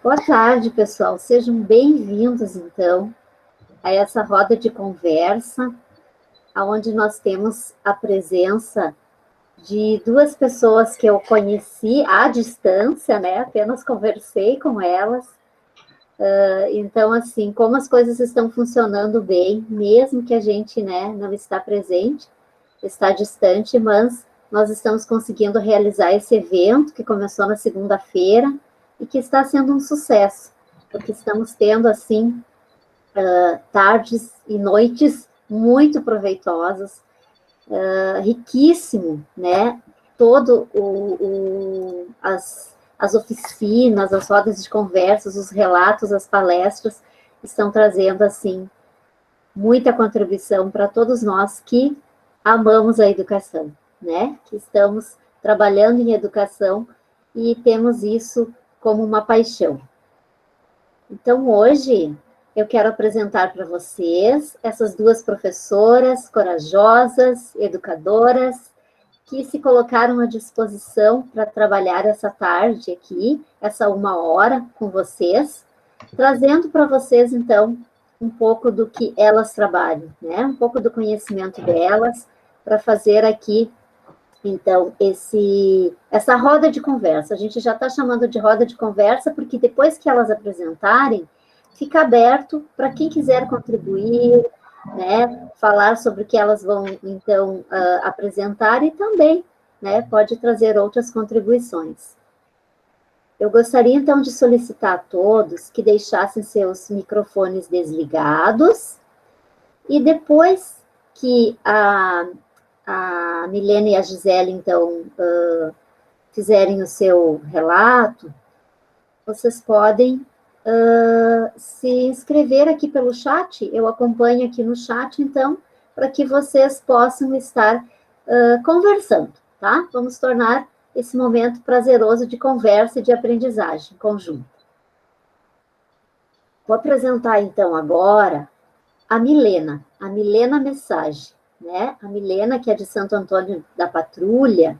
Boa tarde, pessoal. Sejam bem-vindos, então, a essa roda de conversa, onde nós temos a presença de duas pessoas que eu conheci à distância, né? Apenas conversei com elas. Então, assim, como as coisas estão funcionando bem, mesmo que a gente, né, não está presente, está distante, mas nós estamos conseguindo realizar esse evento que começou na segunda-feira e que está sendo um sucesso, porque estamos tendo, assim, tardes e noites muito proveitosas, riquíssimo, né? Todo as oficinas, as rodas de conversas, os relatos, as palestras estão trazendo, assim, muita contribuição para todos nós que amamos a educação, né? Que estamos trabalhando em educação e temos isso como uma paixão. Então, hoje, eu quero apresentar para vocês essas duas professoras corajosas, educadoras, que se colocaram à disposição para trabalhar essa tarde aqui, essa 1 hora com vocês, trazendo para vocês, então, um pouco do que elas trabalham, né? Um pouco do conhecimento delas, para fazer aqui, então, essa roda de conversa. A gente já está chamando de roda de conversa, porque depois que elas apresentarem, fica aberto para quem quiser contribuir, né, falar sobre o que elas vão, então, apresentar e também, né, pode trazer outras contribuições. Eu gostaria, então, de solicitar a todos que deixassem seus microfones desligados e depois que a Milena e a Gisele, então, fizerem o seu relato, vocês podem se inscrever aqui pelo chat, eu acompanho aqui no chat, então, para que vocês possam estar conversando, tá? Vamos tornar esse momento prazeroso de conversa e de aprendizagem conjunta. Vou apresentar, então, agora a Milena Message, né? A Milena, que é de Santo Antônio da Patrulha,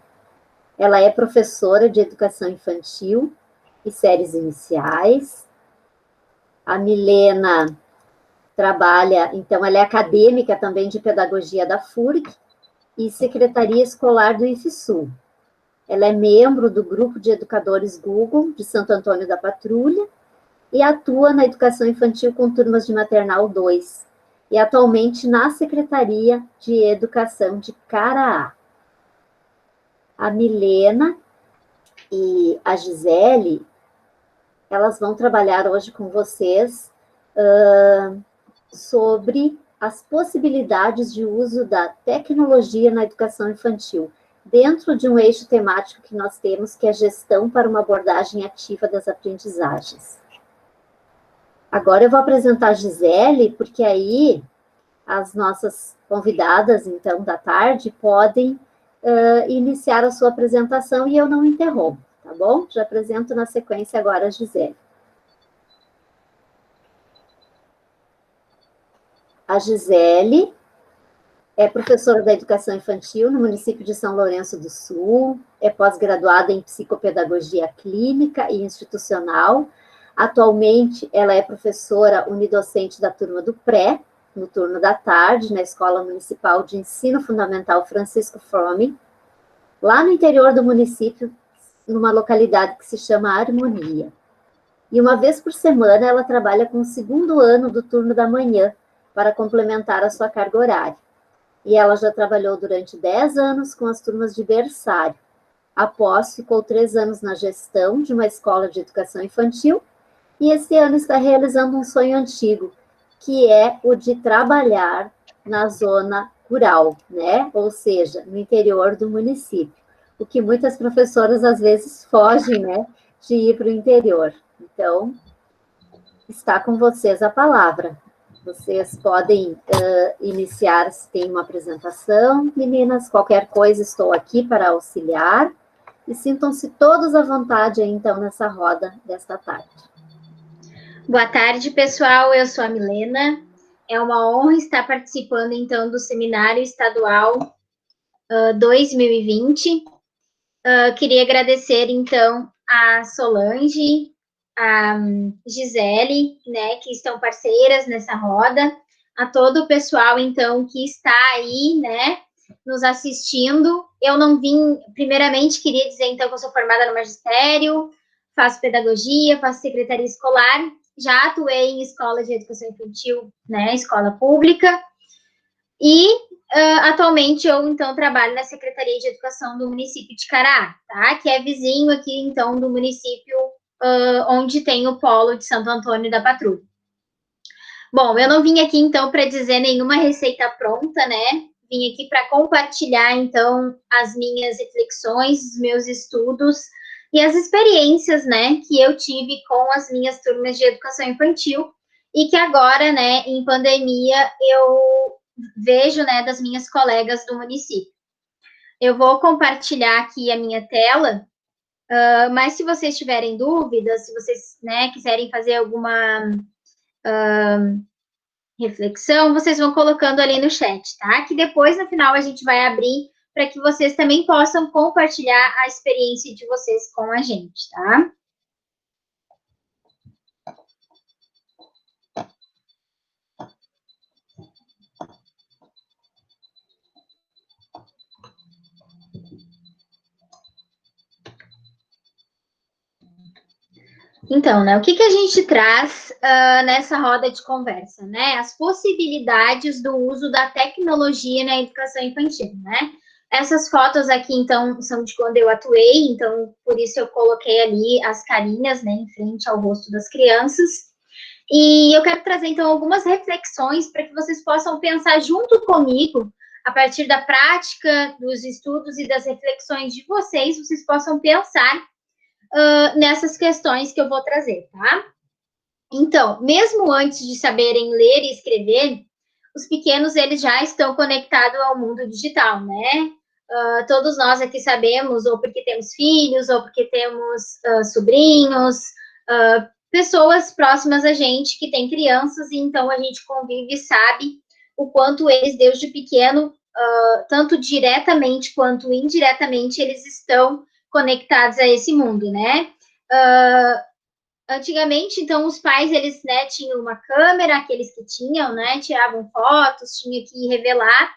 ela é professora de educação infantil e séries iniciais. A Milena trabalha, então, ela é acadêmica também de pedagogia da FURG e secretaria escolar do IFSU. Ela é membro do grupo de educadores Google de Santo Antônio da Patrulha e atua na educação infantil com turmas de maternal 2 e atualmente na Secretaria de Educação de Caraá. A Milena e a Gisele, elas vão trabalhar hoje com vocês sobre as possibilidades de uso da tecnologia na educação infantil, dentro de um eixo temático que nós temos, que é gestão para uma abordagem ativa das aprendizagens. Agora eu vou apresentar a Gisele, porque aí as nossas convidadas, então, da tarde, podem iniciar a sua apresentação e eu não interrompo, tá bom? Já apresento na sequência agora a Gisele. A Gisele é professora da educação infantil no município de São Lourenço do Sul, é pós-graduada em psicopedagogia clínica e institucional. Atualmente, ela é professora unidocente da turma do pré, no turno da tarde, na Escola Municipal de Ensino Fundamental Francisco Fromme, lá no interior do município, numa localidade que se chama Harmonia. E uma vez por semana, ela trabalha com o 2º ano do turno da manhã, para complementar a sua carga horária. E ela já trabalhou durante 10 anos com as turmas de berçário. Após, ficou 3 anos na gestão de uma escola de educação infantil, e esse ano está realizando um sonho antigo, que é o de trabalhar na zona rural, né? Ou seja, no interior do município, o que muitas professoras às vezes fogem, né, de ir para o interior. Então, está com vocês a palavra. Vocês podem iniciar, se tem uma apresentação, meninas, qualquer coisa, estou aqui para auxiliar, e sintam-se todos à vontade, então, nessa roda desta tarde. Boa tarde, pessoal, eu sou a Milena, é uma honra estar participando, então, do Seminário Estadual 2020. Queria agradecer, então, a Solange a Gisele, né, que estão parceiras nessa roda, a todo o pessoal, então, que está aí, né, nos assistindo. Eu não vim, primeiramente, queria dizer, então, que eu sou formada no magistério, faço pedagogia, faço secretaria escolar, já atuei em escola de educação infantil, né, escola pública, e atualmente eu, então, trabalho na Secretaria de Educação do município de Cará, tá? Que é vizinho aqui, então, do município onde tem o polo de Santo Antônio da Patrulha. Bom, eu não vim aqui, então, para dizer nenhuma receita pronta, né? Vim aqui para compartilhar, então, as minhas reflexões, os meus estudos e as experiências, né, que eu tive com as minhas turmas de educação infantil e que agora, né, em pandemia, eu vejo, né, das minhas colegas do município. Eu vou compartilhar aqui a minha tela, mas se vocês tiverem dúvidas, se vocês, né, quiserem fazer alguma reflexão, vocês vão colocando ali no chat, tá? Que depois, no final, a gente vai abrir para que vocês também possam compartilhar a experiência de vocês com a gente, tá? Então, né, o que a gente traz nessa roda de conversa, né? As possibilidades do uso da tecnologia na educação infantil, né? Essas fotos aqui, então, são de quando eu atuei, então, por isso eu coloquei ali as carinhas, né, em frente ao rosto das crianças. E eu quero trazer, então, algumas reflexões para que vocês possam pensar junto comigo, a partir da prática, dos estudos e das reflexões de vocês, vocês possam pensar nessas questões que eu vou trazer, tá? Então, mesmo antes de saberem ler e escrever, os pequenos, eles já estão conectados ao mundo digital, né? Todos nós aqui sabemos, ou porque temos filhos, ou porque temos sobrinhos, pessoas próximas a gente que têm crianças, e então a gente convive e sabe o quanto eles, desde pequeno, tanto diretamente quanto indiretamente, eles estão conectados a esse mundo, né? Antigamente, então, os pais, eles, né, tinham uma câmera, aqueles que tinham, né, tiravam fotos, tinha que revelar,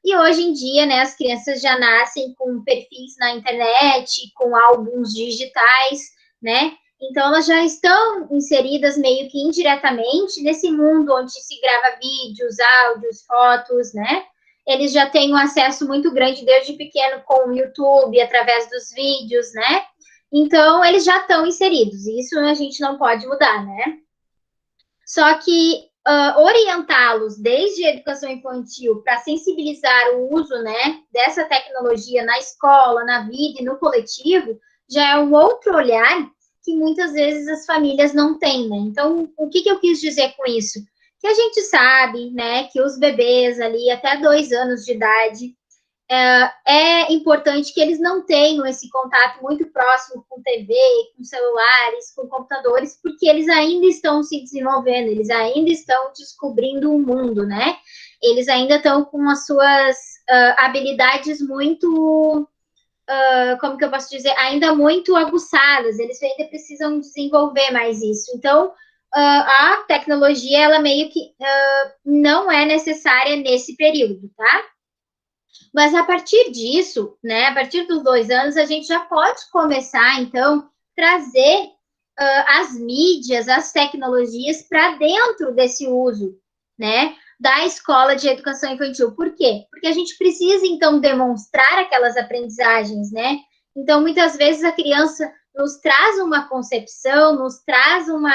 e hoje em dia, né, as crianças já nascem com perfis na internet, com álbuns digitais, né, então elas já estão inseridas meio que indiretamente nesse mundo onde se grava vídeos, áudios, fotos, né, eles já têm um acesso muito grande desde pequeno com o YouTube, através dos vídeos, né, então, eles já estão inseridos, e isso a gente não pode mudar, né? Só que orientá-los desde a educação infantil para sensibilizar o uso, né, dessa tecnologia na escola, na vida e no coletivo, já é um outro olhar que muitas vezes as famílias não têm, né? Então, o que eu quis dizer com isso? Que a gente sabe, né, que os bebês ali até 2 anos de idade, é importante que eles não tenham esse contato muito próximo com TV, com celulares, com computadores, porque eles ainda estão se desenvolvendo, eles ainda estão descobrindo o mundo, né? Eles ainda estão com as suas habilidades muito, como que eu posso dizer, ainda muito aguçadas, eles ainda precisam desenvolver mais isso. Então, a tecnologia, ela meio que não é necessária nesse período, tá? Mas a partir disso, né, a partir dos 2 anos, a gente já pode começar, então, trazer as mídias, as tecnologias para dentro desse uso, né, da escola de educação infantil. Por quê? Porque a gente precisa, então, demonstrar aquelas aprendizagens, né? Então, muitas vezes a criança nos traz uma concepção, nos traz uma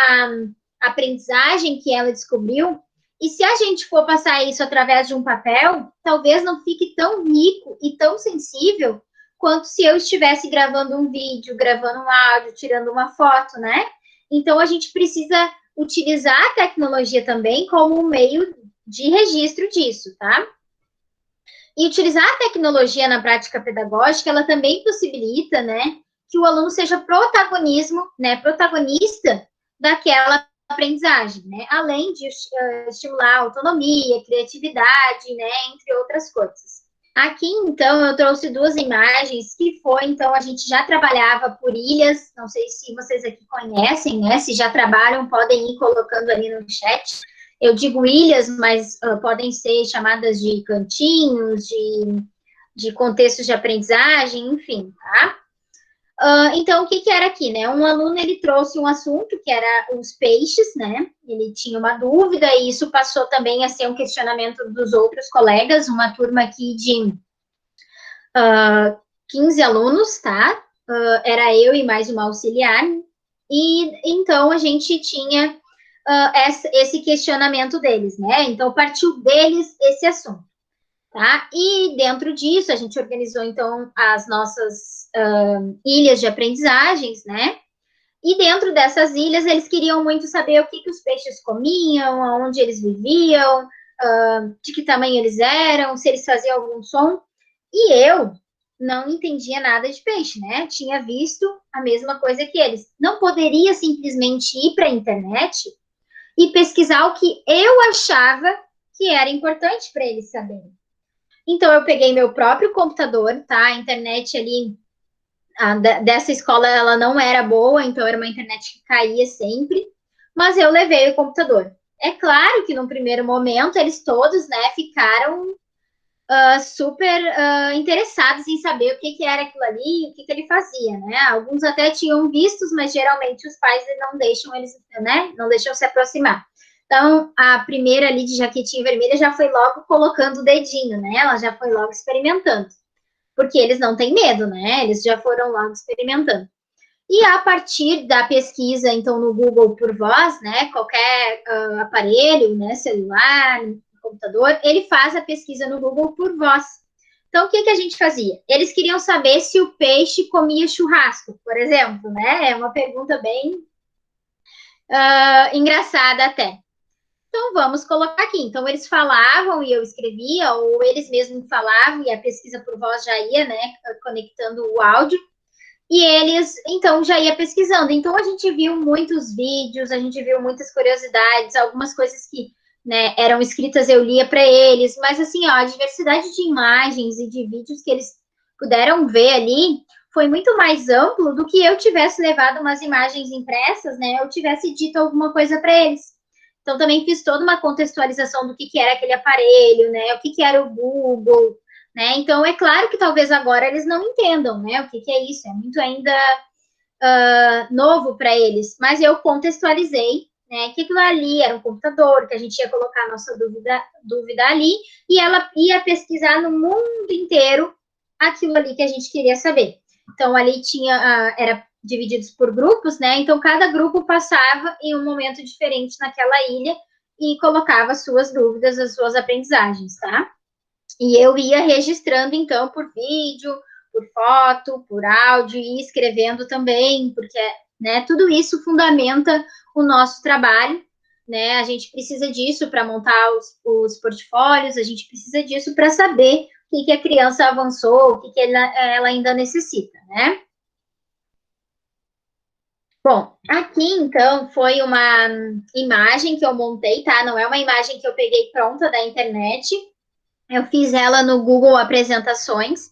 aprendizagem que ela descobriu, e se a gente for passar isso através de um papel, talvez não fique tão rico e tão sensível quanto se eu estivesse gravando um vídeo, gravando um áudio, tirando uma foto, né? Então, a gente precisa utilizar a tecnologia também como um meio de registro disso, tá? E utilizar a tecnologia na prática pedagógica, ela também possibilita, né, que o aluno seja protagonista daquela aprendizagem, né? Além de estimular a autonomia, criatividade, né? Entre outras coisas. Aqui, então, eu trouxe duas imagens que foi, então, a gente já trabalhava por ilhas, não sei se vocês aqui conhecem, né? Se já trabalham, podem ir colocando ali no chat. Eu digo ilhas, mas podem ser chamadas de cantinhos, de contextos de aprendizagem, enfim, tá? Então, o que que era aqui, né? Um aluno, ele trouxe um assunto que era os peixes, né? Ele tinha uma dúvida e isso passou também a ser um questionamento dos outros colegas, uma turma aqui de 15 alunos, tá? Era eu e mais uma auxiliar. E então a gente tinha esse questionamento deles, né? Então partiu deles esse assunto, tá? E dentro disso a gente organizou então as nossas ilhas de aprendizagens, né? E dentro dessas ilhas eles queriam muito saber o que, que os peixes comiam, onde eles viviam, de que tamanho eles eram, se eles faziam algum som. E eu não entendia nada de peixe, né? Tinha visto a mesma coisa que eles. Não poderia simplesmente ir para a internet e pesquisar o que eu achava que era importante para eles saberem. Então, eu peguei meu próprio computador, tá? A internet ali dessa escola, ela não era boa, então era uma internet que caía sempre. Mas eu levei o computador. É claro que no primeiro momento, eles todos, né, ficaram super interessados em saber o que, que era aquilo ali, o que, que ele fazia, né? Alguns até tinham vistos, mas geralmente os pais não deixam eles, né? Não deixam se aproximar. Então, a primeira ali de jaquetinha vermelha já foi logo colocando o dedinho, né? Ela já foi logo experimentando. Porque eles não têm medo, né? Eles já foram logo experimentando. E a partir da pesquisa, então, no Google por voz, né? Qualquer aparelho, né? Celular, computador, ele faz a pesquisa no Google por voz. Então, o que, que a gente fazia? Eles queriam saber se o peixe comia churrasco, por exemplo, né? É uma pergunta bem engraçada até. Então, vamos colocar aqui. Então, eles falavam e eu escrevia, ou eles mesmos falavam e a pesquisa por voz já ia, né? Conectando o áudio. E eles, então, já ia pesquisando. Então, a gente viu muitos vídeos, a gente viu muitas curiosidades, algumas coisas que, né, eram escritas, eu lia para eles. Mas, assim, ó, a diversidade de imagens e de vídeos que eles puderam ver ali foi muito mais amplo do que eu tivesse levado umas imagens impressas, né? Eu tivesse dito alguma coisa para eles. Então, também fiz toda uma contextualização do que era aquele aparelho, né? O que era o Google, né? Então, é claro que talvez agora eles não entendam, né? O que é isso? É muito ainda novo para eles. Mas eu contextualizei, né? Que aquilo ali era um computador, que a gente ia colocar a nossa dúvida ali, e ela ia pesquisar no mundo inteiro aquilo ali que a gente queria saber. Então, ali tinha, era divididos por grupos, né? Então, cada grupo passava em um momento diferente naquela ilha e colocava as suas dúvidas, as suas aprendizagens, tá? E eu ia registrando, então, por vídeo, por foto, por áudio, e escrevendo também, porque, né, tudo isso fundamenta o nosso trabalho, né? A gente precisa disso para montar os portfólios, a gente precisa disso para saber o que a criança avançou, o que ela ainda necessita, né? Bom, aqui então foi uma imagem que eu montei, tá? Não é uma imagem que eu peguei pronta da internet. Eu fiz ela no Google Apresentações.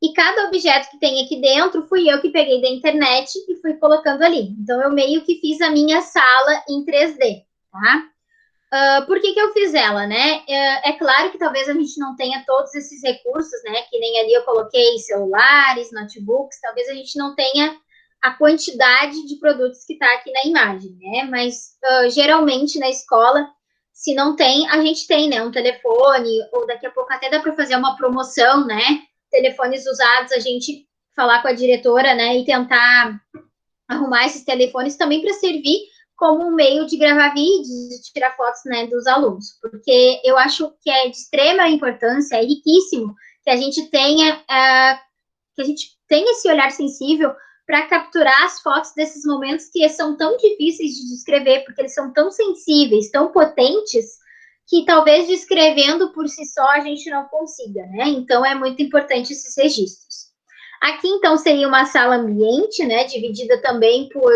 E cada objeto que tem aqui dentro fui eu que peguei da internet e fui colocando ali. Então, eu meio que fiz a minha sala em 3D, tá? Por que eu fiz ela, né? É claro que talvez a gente não tenha todos esses recursos, né? Que nem ali eu coloquei celulares, notebooks, talvez a gente não tenha a quantidade de produtos que está aqui na imagem, né? Mas geralmente na escola, se não tem, a gente tem, né? Um telefone, ou daqui a pouco até dá para fazer uma promoção, né? Telefones usados, a gente falar com a diretora, né? E tentar arrumar esses telefones também para servir como um meio de gravar vídeos e tirar fotos, né, dos alunos, porque eu acho que é de extrema importância, é riquíssimo que a gente tenha esse olhar sensível para capturar as fotos desses momentos que são tão difíceis de descrever, porque eles são tão sensíveis, tão potentes, que talvez descrevendo por si só a gente não consiga, né? Então é muito importante esses registros. Aqui, então, seria uma sala ambiente, né? Dividida também por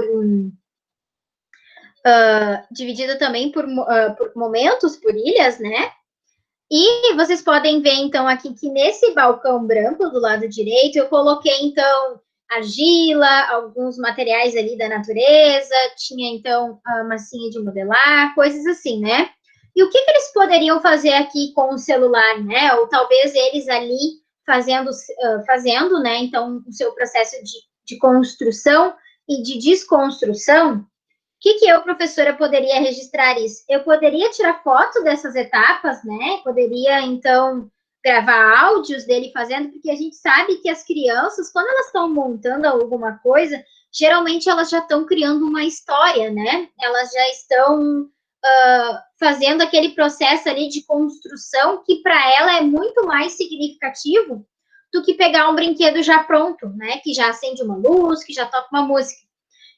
momentos, por ilhas, né? E vocês podem ver, então, aqui que nesse balcão branco do lado direito, eu coloquei, então, argila, alguns materiais ali da natureza, tinha, então, a massinha de modelar, coisas assim, né? E o que eles poderiam fazer aqui com o celular, né? Ou talvez eles ali fazendo, né, então, o seu processo de construção e de desconstrução, que eu, professora, poderia registrar isso? Eu poderia tirar foto dessas etapas, né? Poderia, então, gravar áudios dele fazendo, porque a gente sabe que as crianças, quando elas estão montando alguma coisa, geralmente elas já estão criando uma história, né? Elas já estão fazendo aquele processo ali de construção que para ela é muito mais significativo do que pegar um brinquedo já pronto, né? Que já acende uma luz, que já toca uma música.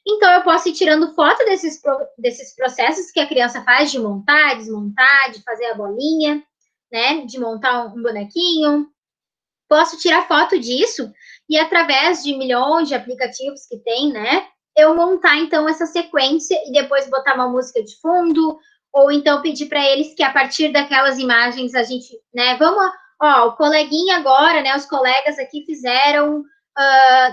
Então, eu posso ir tirando foto desses processos que a criança faz de montar, desmontar, de fazer a bolinha, né? De montar um bonequinho. Posso tirar foto disso e, através de milhões de aplicativos que tem, né? Eu montar, então, essa sequência e depois botar uma música de fundo, ou então pedir para eles que, a partir daquelas imagens, a gente, né? Vamos, ó, o coleguinha agora, né? Os colegas aqui fizeram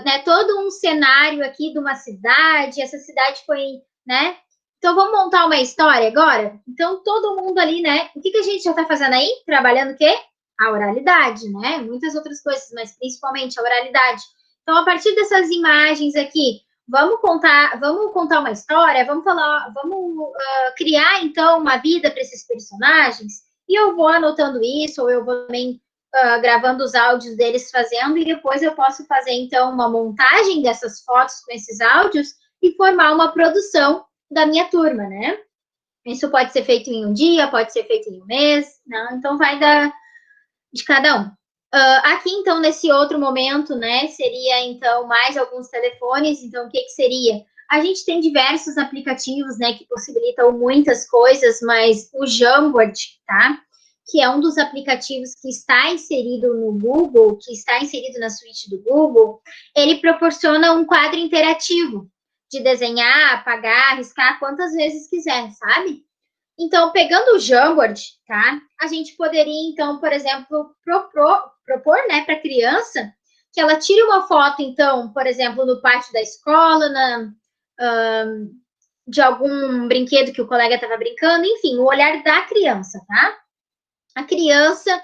né, todo um cenário aqui de uma cidade, essa cidade foi, né? Então, vamos montar uma história agora? Então, todo mundo ali, né? O que a gente já está fazendo aí? Trabalhando o quê? A oralidade, né? Muitas outras coisas, mas principalmente a oralidade. Então, a partir dessas imagens aqui, vamos contar uma história, vamos criar, então, uma vida para esses personagens, e eu vou anotando isso, ou eu vou também gravando os áudios deles fazendo, e depois eu posso fazer, então, uma montagem dessas fotos com esses áudios e formar uma produção da minha turma, né? Isso pode ser feito em um dia, pode ser feito em um mês, né? Então vai de cada um. Aqui, então, nesse outro momento, né, seria, então, mais alguns telefones. Então, o que seria? A gente tem diversos aplicativos, né, que possibilitam muitas coisas, mas o Jamboard, tá? Que é um dos aplicativos que está inserido no Google, que está inserido na suíte do Google, ele proporciona um quadro interativo de desenhar, apagar, riscar quantas vezes quiser, sabe? Então, pegando o Jamboard, tá? A gente poderia, então, por exemplo, propor, né, para a criança que ela tire uma foto, então, por exemplo, no pátio da escola, de algum brinquedo que o colega estava brincando, enfim, o olhar da criança, tá? A criança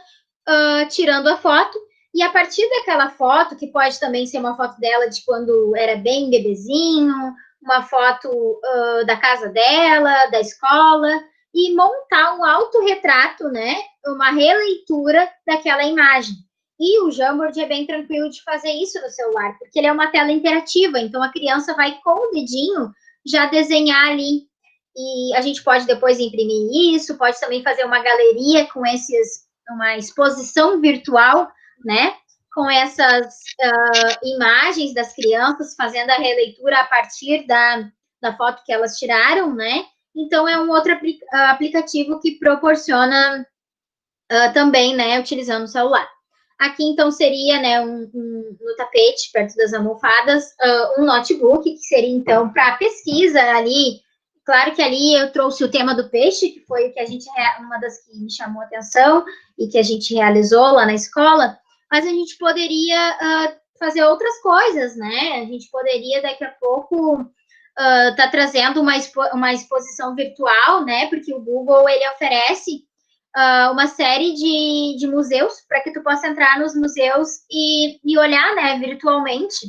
tirando a foto, e a partir daquela foto, que pode também ser uma foto dela de quando era bem bebezinho, uma foto da casa dela, da escola, e montar um autorretrato, né? Uma releitura daquela imagem. E o Jamboard é bem tranquilo de fazer isso no celular, porque ele é uma tela interativa, então a criança vai com o dedinho já desenhar ali. E a gente pode depois imprimir isso, pode também fazer uma galeria com uma exposição virtual, né? Com essas imagens das crianças, fazendo a releitura a partir da foto que elas tiraram, né? Então, é um outro aplicativo que proporciona também, né, utilizando o celular. Aqui, então, seria, né, no tapete, perto das almofadas, um notebook, que seria, então, para pesquisa ali. Claro que ali eu trouxe o tema do peixe, que foi o que uma das que me chamou a atenção e que a gente realizou lá na escola, mas a gente poderia fazer outras coisas, né? A gente poderia, daqui a pouco, tá trazendo uma exposição virtual, né? Porque o Google, ele oferece uma série de museus para que tu possa entrar nos museus e olhar, né, virtualmente.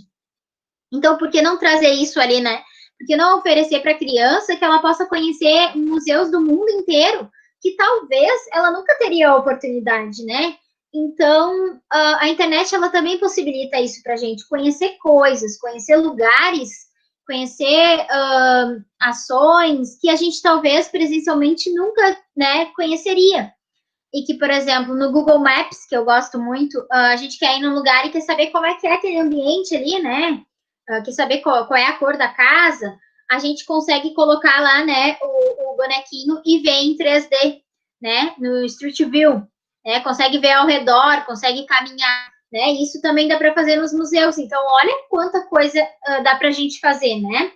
Então, por que não trazer isso ali, né? Por que não oferecer para a criança que ela possa conhecer museus do mundo inteiro, que talvez ela nunca teria a oportunidade, né? Então, a internet, ela também possibilita isso para a gente, conhecer coisas, conhecer lugares, conhecer ações que a gente talvez presencialmente nunca, né, conheceria. E que, por exemplo, no Google Maps, que eu gosto muito, a gente quer ir num lugar e quer saber como é que é aquele ambiente ali, né? Quer saber qual é a cor da casa, a gente consegue colocar lá, né, o bonequinho e ver em 3D, né, no Street View, né, consegue ver ao redor, consegue caminhar, né, isso também dá para fazer nos museus, então olha quanta coisa dá para a gente fazer, né.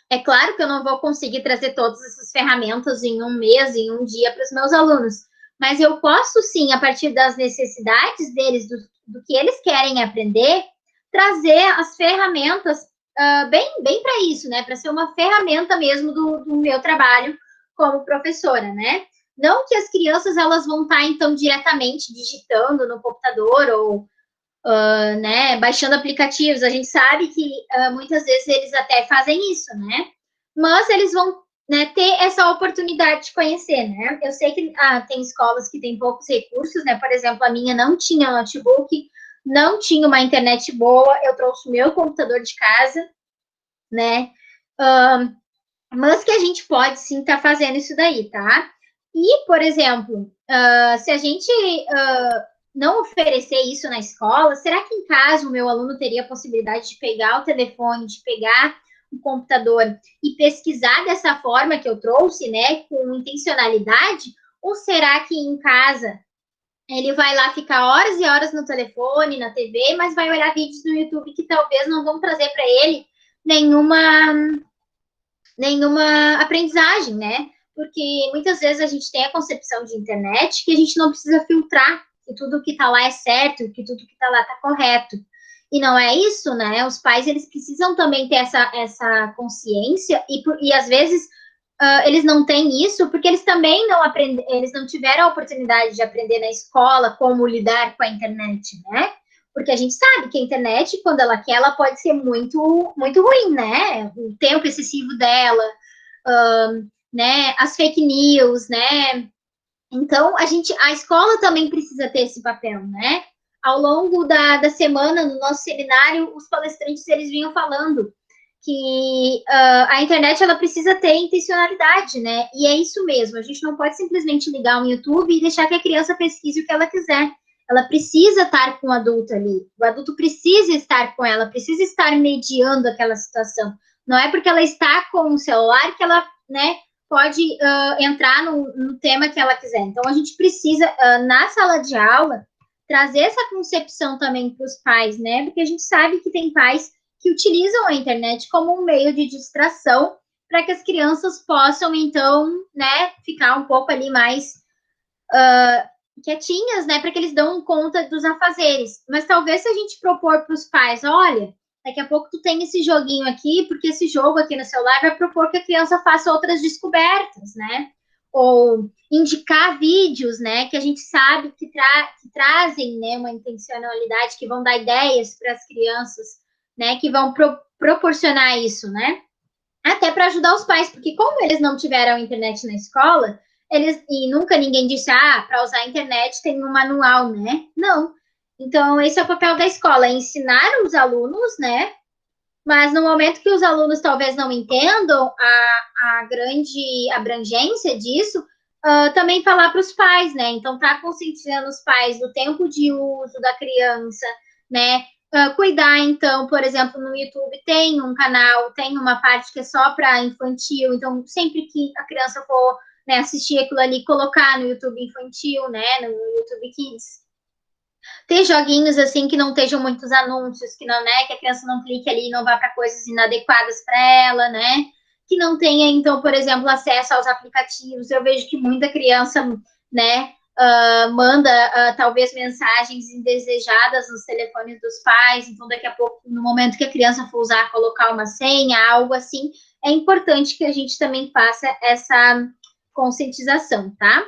É claro que eu não vou conseguir trazer todas essas ferramentas em um mês, em um dia para os meus alunos, mas eu posso sim, a partir das necessidades deles, do que eles querem aprender, trazer as ferramentas bem para isso, né? Para ser uma ferramenta mesmo do meu trabalho como professora, né? Não que as crianças elas vão estar então diretamente digitando no computador ou né, baixando aplicativos. A gente sabe que muitas vezes eles até fazem isso, né? Mas eles vão, né, ter essa oportunidade de conhecer, né? Eu sei que tem escolas que têm poucos recursos, né? Por exemplo, a minha não tinha notebook, não tinha uma internet boa, eu trouxe o meu computador de casa, né? Mas que a gente pode sim estar fazendo isso daí, tá? E, por exemplo, se a gente não oferecer isso na escola, será que em casa o meu aluno teria a possibilidade de pegar o telefone, de pegar o computador e pesquisar dessa forma que eu trouxe, né, com intencionalidade? Ou será que em casa ele vai lá ficar horas e horas no telefone, na TV, mas vai olhar vídeos no YouTube que talvez não vão trazer para ele nenhuma aprendizagem, né? Porque muitas vezes a gente tem a concepção de internet que a gente não precisa filtrar, que tudo que está lá é certo, que tudo que está lá está correto. E não é isso, né? Os pais, eles precisam também ter essa consciência e às vezes eles não têm isso porque eles também não aprendem, eles não tiveram a oportunidade de aprender na escola como lidar com a internet, né? Porque a gente sabe que a internet, quando ela quer, ela pode ser muito, muito ruim, né? O tempo excessivo dela, né? As fake news, né? Então, a escola também precisa ter esse papel, né? Ao longo da semana, no nosso seminário, os palestrantes, eles vinham falando que a internet, ela precisa ter intencionalidade, né? E é isso mesmo, a gente não pode simplesmente ligar um YouTube e deixar que a criança pesquise o que ela quiser. Ela precisa estar com o adulto ali. O adulto precisa estar com ela, precisa estar mediando aquela situação. Não é porque ela está com o celular que ela, né, pode entrar no tema que ela quiser. Então, a gente precisa, na sala de aula, trazer essa concepção também para os pais, né? Porque a gente sabe que tem pais que utilizam a internet como um meio de distração para que as crianças possam, então, né, ficar um pouco ali mais quietinhas, né, para que eles dão conta dos afazeres. Mas talvez se a gente propor para os pais, olha, daqui a pouco tu tem esse joguinho aqui, porque esse jogo aqui no celular vai propor que a criança faça outras descobertas, né? Ou indicar vídeos, né, que a gente sabe que trazem, né, uma intencionalidade, que vão dar ideias para as crianças, né, que vão proporcionar isso, né? Até para ajudar os pais, porque como eles não tiveram internet na escola, e nunca ninguém disse, para usar a internet tem um manual, né? Não. Então, esse é o papel da escola, ensinar os alunos, né? Mas no momento que os alunos talvez não entendam a grande abrangência disso, também falar para os pais, né? Então, tá conscientizando os pais do tempo de uso da criança, né? Cuidar, então, por exemplo, no YouTube tem um canal, tem uma parte que é só para infantil, então sempre que a criança for, né, assistir aquilo ali, colocar no YouTube infantil, né, no YouTube Kids. Ter joguinhos assim que não estejam muitos anúncios, que não, né, que a criança não clique ali e não vá para coisas inadequadas para ela, né? Que não tenha, então, por exemplo, acesso aos aplicativos. Eu vejo que muita criança, né, manda talvez mensagens indesejadas nos telefones dos pais, então daqui a pouco, no momento que a criança for usar, colocar uma senha, algo assim, é importante que a gente também faça essa conscientização, tá?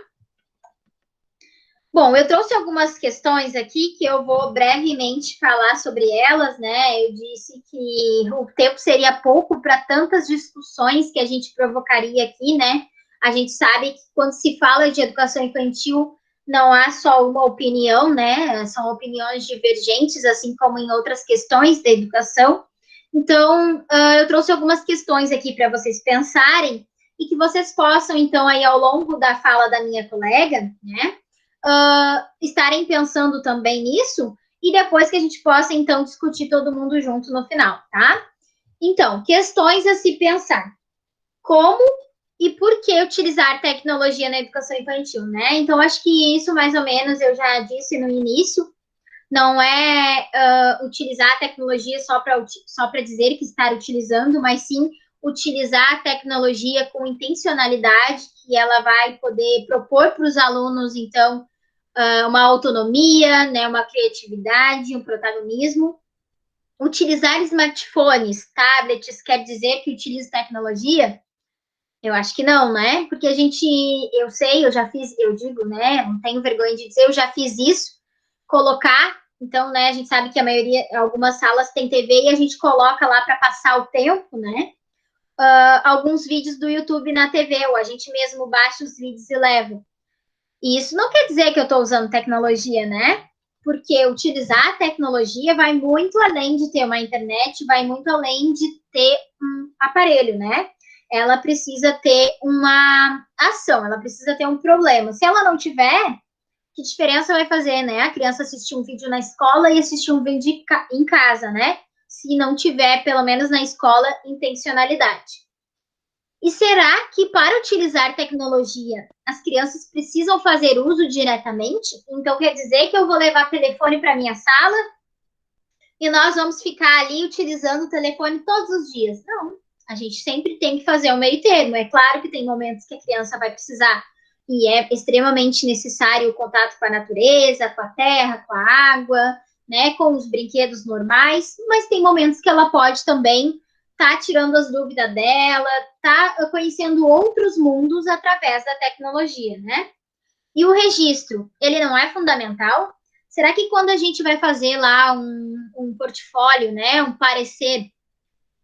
Bom, eu trouxe algumas questões aqui que eu vou brevemente falar sobre elas, né? Eu disse que o tempo seria pouco para tantas discussões que a gente provocaria aqui, né? A gente sabe que quando se fala de educação infantil, não há só uma opinião, né? São opiniões divergentes, assim como em outras questões da educação. Então, eu trouxe algumas questões aqui para vocês pensarem e que vocês possam, então, aí ao longo da fala da minha colega, né? Estarem pensando também nisso e depois que a gente possa, então, discutir todo mundo junto no final, tá? Então, questões a se pensar. Como e por que utilizar tecnologia na educação infantil, né? Então, acho que isso, mais ou menos, eu já disse no início, não é utilizar a tecnologia só para dizer que está utilizando, mas sim utilizar a tecnologia com intencionalidade, que ela vai poder propor para os alunos, então, uma autonomia, né, uma criatividade, um protagonismo. Utilizar smartphones, tablets, quer dizer que utiliza tecnologia? Eu acho que não, né? Porque eu sei, eu já fiz, eu digo, né? Não tenho vergonha de dizer, eu já fiz isso. Colocar, então, né? A gente sabe que a maioria, algumas salas tem TV e a gente coloca lá para passar o tempo, né? Alguns vídeos do YouTube na TV, ou a gente mesmo baixa os vídeos e leva. E isso não quer dizer que eu estou usando tecnologia, né? Porque utilizar a tecnologia vai muito além de ter uma internet, vai muito além de ter um aparelho, né? Ela precisa ter uma ação, ela precisa ter um problema. Se ela não tiver, que diferença vai fazer, né? A criança assistir um vídeo na escola e assistir um vídeo em casa, né? Se não tiver, pelo menos na escola, intencionalidade. E será que para utilizar tecnologia as crianças precisam fazer uso diretamente? Então quer dizer que eu vou levar telefone para minha sala e nós vamos ficar ali utilizando o telefone todos os dias? Não, a gente sempre tem que fazer um meio termo. É claro que tem momentos que a criança vai precisar e é extremamente necessário o contato com a natureza, com a terra, com a água, né, com os brinquedos normais, mas tem momentos que ela pode também tá tirando as dúvidas dela, tá conhecendo outros mundos através da tecnologia, né? E o registro, ele não é fundamental? Será que quando a gente vai fazer lá um portfólio, né, um parecer,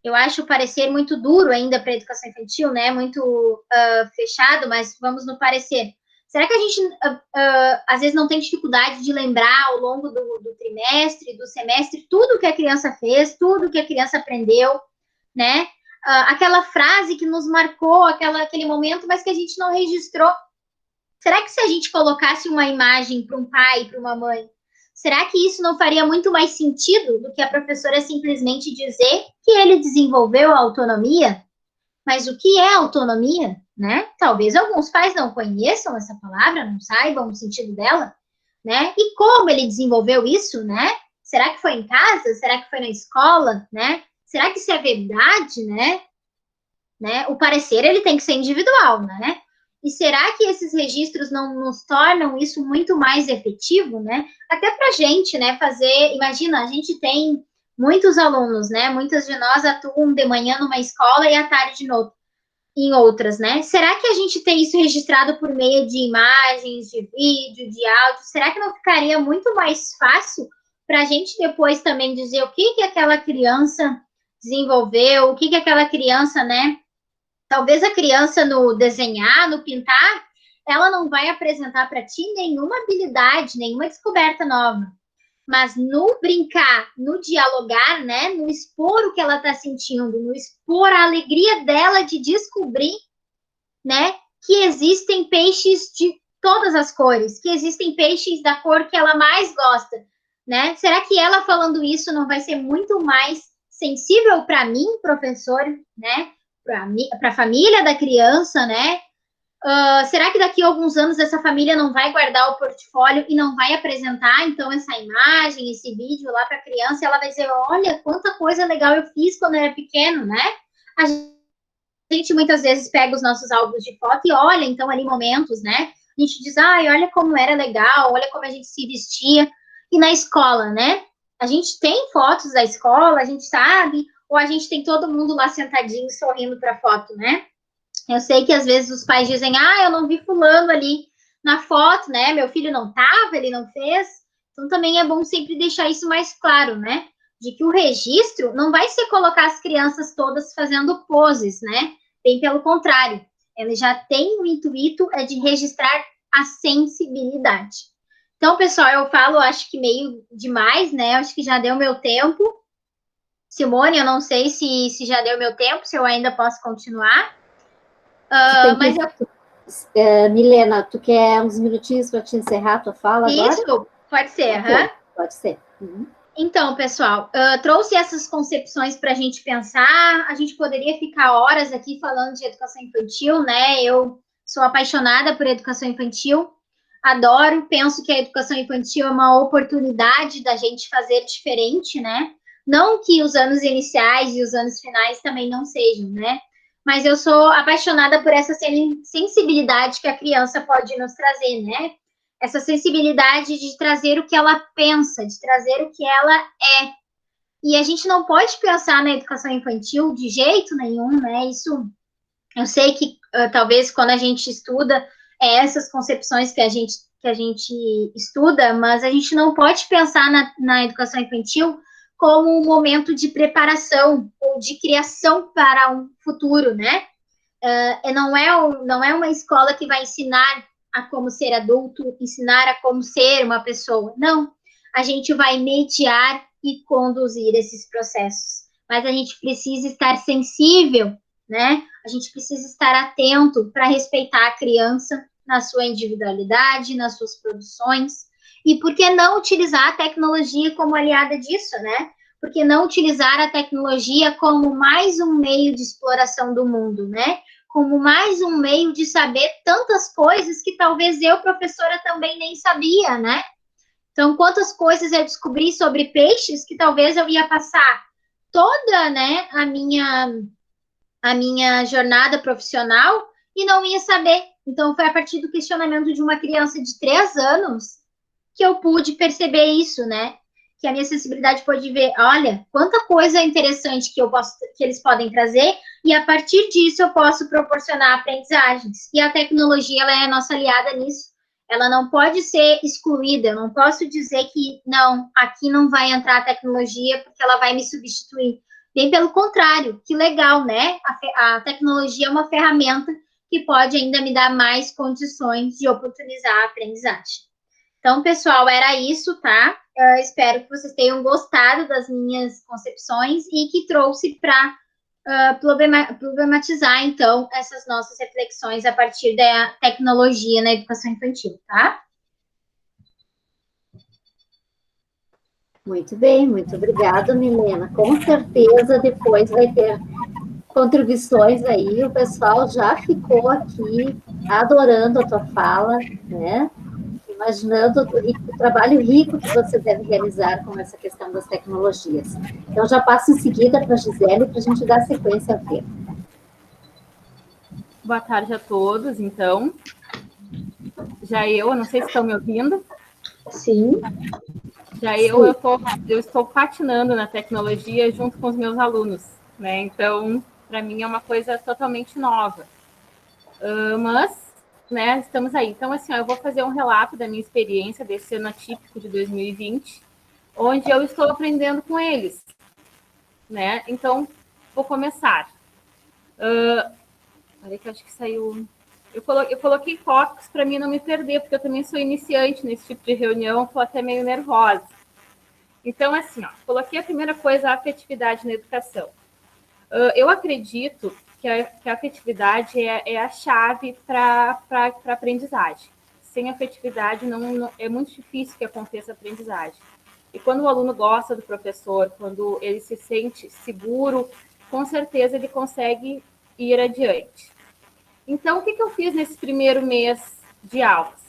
eu acho o parecer muito duro ainda para a educação infantil, né, muito fechado, mas vamos no parecer. Será que a gente, às vezes, não tem dificuldade de lembrar ao longo do trimestre, do semestre, tudo que a criança fez, tudo que a criança aprendeu, né? Aquela frase que nos marcou, aquele momento, mas que a gente não registrou. Será que se a gente colocasse uma imagem para um pai, para uma mãe, será que isso não faria muito mais sentido do que a professora simplesmente dizer que ele desenvolveu a autonomia? Mas o que é autonomia, né? Talvez alguns pais não conheçam essa palavra, não saibam o sentido dela, né? E como ele desenvolveu isso, né? Será que foi em casa? Será que foi na escola, né? Será que isso é verdade, né? O parecer, ele tem que ser individual, né? E será que esses registros não nos tornam isso muito mais efetivo, né? Até para a gente, né? Fazer, imagina, a gente tem muitos alunos, né? Muitas de nós atuam de manhã numa escola e à tarde em outras, né? Será que a gente tem isso registrado por meio de imagens, de vídeo, de áudio? Será que não ficaria muito mais fácil para a gente depois também dizer o que aquela criança desenvolveu, o que aquela criança, né? Talvez a criança no desenhar, no pintar, ela não vai apresentar para ti nenhuma habilidade, nenhuma descoberta nova. Mas no brincar, no dialogar, né, no expor o que ela está sentindo, no expor a alegria dela de descobrir, né, que existem peixes de todas as cores, que existem peixes da cor que ela mais gosta, né? Será que ela falando isso não vai ser muito mais sensível para mim, professor, né? Para a família da criança, né? Será que daqui a alguns anos essa família não vai guardar o portfólio e não vai apresentar, então, essa imagem, esse vídeo lá para a criança e ela vai dizer, olha, quanta coisa legal eu fiz quando eu era pequeno, né? A gente muitas vezes pega os nossos álbuns de foto e olha, então, ali momentos, né? A gente diz, ai, olha como era legal, olha como a gente se vestia. E na escola, né? A gente tem fotos da escola, a gente sabe, ou a gente tem todo mundo lá sentadinho, sorrindo para a foto, né? Eu sei que às vezes os pais dizem, eu não vi fulano ali na foto, né? Meu filho não estava, ele não fez. Então também é bom sempre deixar isso mais claro, né? De que o registro não vai ser colocar as crianças todas fazendo poses, né? Bem pelo contrário, ele já tem o intuito de registrar a sensibilidade. Então, pessoal, eu falo, acho que meio demais, né? Acho que já deu meu tempo. Simone, eu não sei se já deu meu tempo, se eu ainda posso continuar. Mas Milena, tu quer uns minutinhos para te encerrar a tua fala agora? Isso, pode ser. Okay, pode ser. Uhum. Então, pessoal, trouxe essas concepções para a gente pensar. A gente poderia ficar horas aqui falando de educação infantil, né? Eu sou apaixonada por educação infantil, adoro, penso que a educação infantil é uma oportunidade da gente fazer diferente, né? Não que os anos iniciais e os anos finais também não sejam, né? Mas eu sou apaixonada por essa sensibilidade que a criança pode nos trazer, né? Essa sensibilidade de trazer o que ela pensa, de trazer o que ela é. E a gente não pode pensar na educação infantil de jeito nenhum, né? Isso, eu sei que talvez quando a gente estuda essas concepções que a gente estuda, mas a gente não pode pensar na educação infantil como um momento de preparação ou de criação para um futuro, né? Não é uma escola que vai ensinar a como ser adulto, ensinar a como ser uma pessoa. Não. A gente vai mediar e conduzir esses processos. Mas a gente precisa estar sensível, né? A gente precisa estar atento para respeitar a criança na sua individualidade, nas suas produções. E por que não utilizar a tecnologia como aliada disso, né? Por que não utilizar a tecnologia como mais um meio de exploração do mundo, né? Como mais um meio de saber tantas coisas que talvez eu, professora, também nem sabia, né? Então, quantas coisas eu descobri sobre peixes que talvez eu ia passar toda, né, a minha jornada profissional e não ia saber. Então, foi a partir do questionamento de uma criança de 3 anos que eu pude perceber isso, né? Que a minha sensibilidade pode ver, olha, quanta coisa interessante que eles podem trazer, e a partir disso eu posso proporcionar aprendizagens. E a tecnologia, ela é a nossa aliada nisso. Ela não pode ser excluída, eu não posso dizer que, não, aqui não vai entrar a tecnologia porque ela vai me substituir. Bem pelo contrário, que legal, né? A tecnologia é uma ferramenta que pode ainda me dar mais condições de oportunizar a aprendizagem. Então, pessoal, era isso, tá? Eu espero que vocês tenham gostado das minhas concepções e que trouxe para problematizar, então, essas nossas reflexões a partir da tecnologia na educação infantil, tá? Muito bem, muito obrigada, Milena. Com certeza depois vai ter contribuições aí. O pessoal já ficou aqui adorando a tua fala, né? Imaginando o trabalho rico que você deve realizar com essa questão das tecnologias. Então, já passo em seguida para a Gisele para a gente dar sequência ao tema. Boa tarde a todos, então. Eu não sei se estão me ouvindo. Sim. Eu estou patinando na tecnologia junto com os meus alunos, né? Então, para mim é uma coisa totalmente nova. Mas, né, estamos aí. Então, assim, eu vou fazer um relato da minha experiência desse ano atípico de 2020, onde eu estou aprendendo com eles, né? Então, vou começar. Peraí que eu acho que saiu... Eu coloquei tópicos para mim não me perder, porque eu também sou iniciante nesse tipo de reunião, estou até meio nervosa. Então, assim, coloquei a primeira coisa, a afetividade na educação. Eu acredito que a afetividade é a chave para a aprendizagem. Sem afetividade, não, é muito difícil que aconteça a aprendizagem. E quando o aluno gosta do professor, quando ele se sente seguro, com certeza ele consegue ir adiante. Então, o que eu fiz nesse primeiro mês de aulas?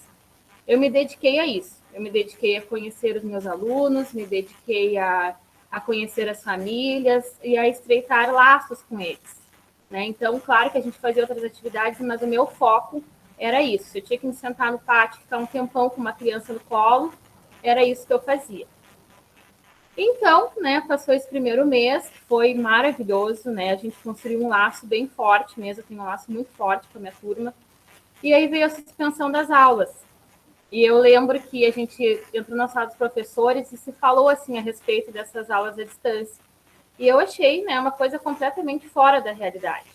Eu me dediquei a isso. Eu me dediquei a conhecer os meus alunos, me dediquei a conhecer as famílias e a estreitar laços com eles, né? Então, claro que a gente fazia outras atividades, mas o meu foco era isso. Eu tinha que me sentar no pátio, ficar um tempão com uma criança no colo, era isso que eu fazia. Então, né, passou esse primeiro mês, foi maravilhoso, né? A gente construiu um laço bem forte mesmo, eu tenho um laço muito forte com a minha turma. E aí veio a suspensão das aulas. E eu lembro que a gente entrou na sala dos professores e se falou assim a respeito dessas aulas à distância. E eu achei, né, uma coisa completamente fora da realidade.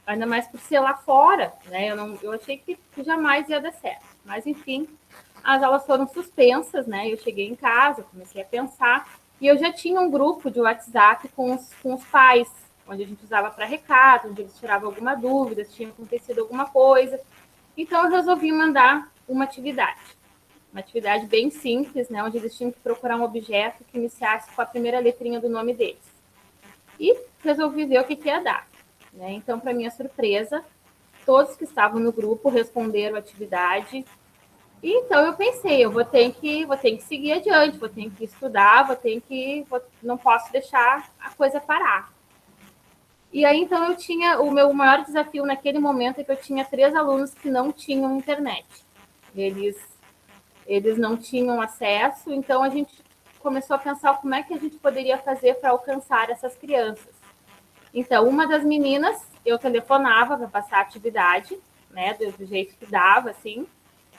Ainda mais por ser lá fora, né? Eu achei que jamais ia dar certo. Mas, enfim, as aulas foram suspensas, né? Eu cheguei em casa, comecei a pensar. E eu já tinha um grupo de WhatsApp com os pais, onde a gente usava para recado, onde eles tiravam alguma dúvida, se tinha acontecido alguma coisa. Então, eu resolvi mandar uma atividade bem simples, né, onde eles tinham que procurar um objeto que iniciasse com a primeira letrinha do nome deles. E resolvi ver o que ia dar, né? Então, para minha surpresa, todos que estavam no grupo responderam a atividade Então eu pensei, eu vou ter que seguir adiante, vou ter que estudar, não posso deixar a coisa parar. E aí então eu tinha o meu maior desafio naquele momento é que eu tinha 3 alunos que não tinham internet. Eles não tinham acesso, então a gente começou a pensar como é que a gente poderia fazer para alcançar essas crianças. Então, uma das meninas, eu telefonava para passar a atividade, né, do jeito que dava, assim,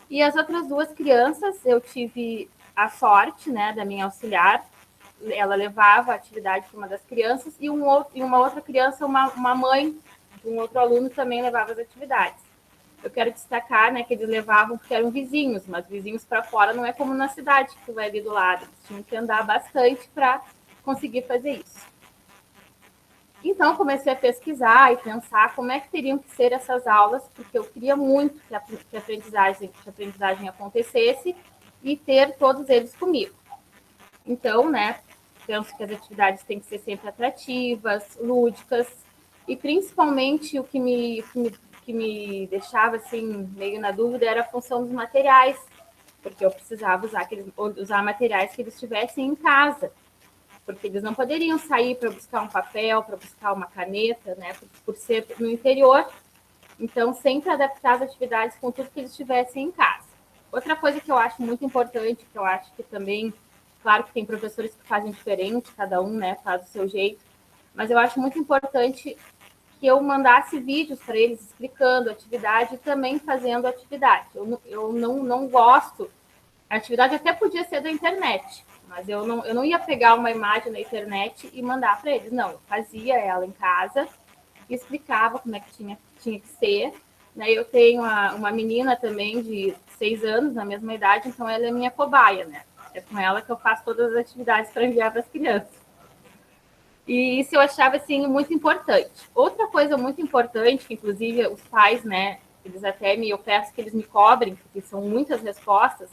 e as outras 2 crianças, eu tive a sorte, né, da minha auxiliar, ela levava a atividade para uma das crianças, e uma outra criança, uma mãe de um outro aluno também levava as atividades. Eu quero destacar, né, que eles levavam porque eram vizinhos, mas vizinhos para fora não é como na cidade, que tu vai ali do lado. Eles tinham que andar bastante para conseguir fazer isso. Então, eu comecei a pesquisar e pensar como é que teriam que ser essas aulas, porque eu queria muito que a aprendizagem acontecesse e ter todos eles comigo. Então, né, penso que as atividades têm que ser sempre atrativas, lúdicas, e principalmente o que me deixava assim meio na dúvida era a função dos materiais, porque eu precisava usar materiais que eles tivessem em casa, porque eles não poderiam sair para buscar um papel, para buscar uma caneta, né, por ser no interior. Então, sempre adaptar as atividades com tudo que eles tivessem em casa. Outra coisa que eu acho muito importante, que eu acho que também, claro que tem professores que fazem diferente, cada um, né, faz do seu jeito, mas eu acho muito importante que eu mandasse vídeos para eles explicando a atividade e também fazendo a atividade. Eu não gosto, a atividade até podia ser da internet, mas eu não ia pegar uma imagem na internet e mandar para eles, não, eu fazia ela em casa e explicava como é que tinha que ser. Né? Eu tenho uma menina também de 6 anos, na mesma idade, então ela é minha cobaia, né? É com ela que eu faço todas as atividades para enviar para as crianças. E isso eu achava, assim, muito importante. Outra coisa muito importante, que inclusive os pais, né, eu peço que eles me cobrem, porque são muitas respostas,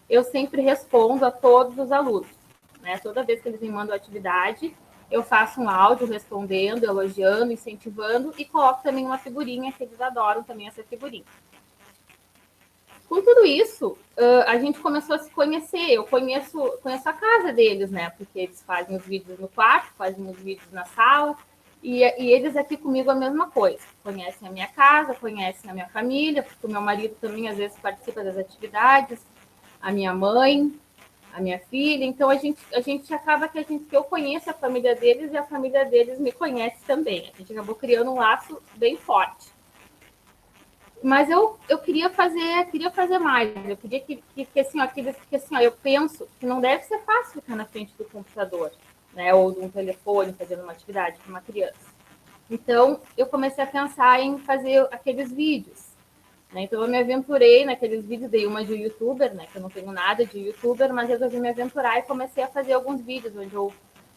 eu sempre respondo a todos os alunos. Né? Toda vez que eles me mandam atividade, eu faço um áudio respondendo, elogiando, incentivando e coloco também uma figurinha, que eles adoram também essa figurinha. Com tudo isso, a gente começou a se conhecer. Eu conheço a casa deles, né? Porque eles fazem os vídeos no quarto, fazem os vídeos na sala, e eles aqui comigo a mesma coisa. Conhecem a minha casa, conhecem a minha família, porque o meu marido também às vezes participa das atividades, a minha mãe, a minha filha. Então a gente acaba que eu conheço a família deles e a família deles me conhece também. A gente acabou criando um laço bem forte. Mas eu queria fazer mais. Eu queria que assim, ó, eu penso que não deve ser fácil ficar na frente do computador, né, ou de um telefone fazendo uma atividade para uma criança. Então, eu comecei a pensar em fazer aqueles vídeos. Né? Então, eu me aventurei naqueles vídeos, dei uma de youtuber, né, que eu não tenho nada de youtuber, mas resolvi me aventurar e comecei a fazer alguns vídeos onde eu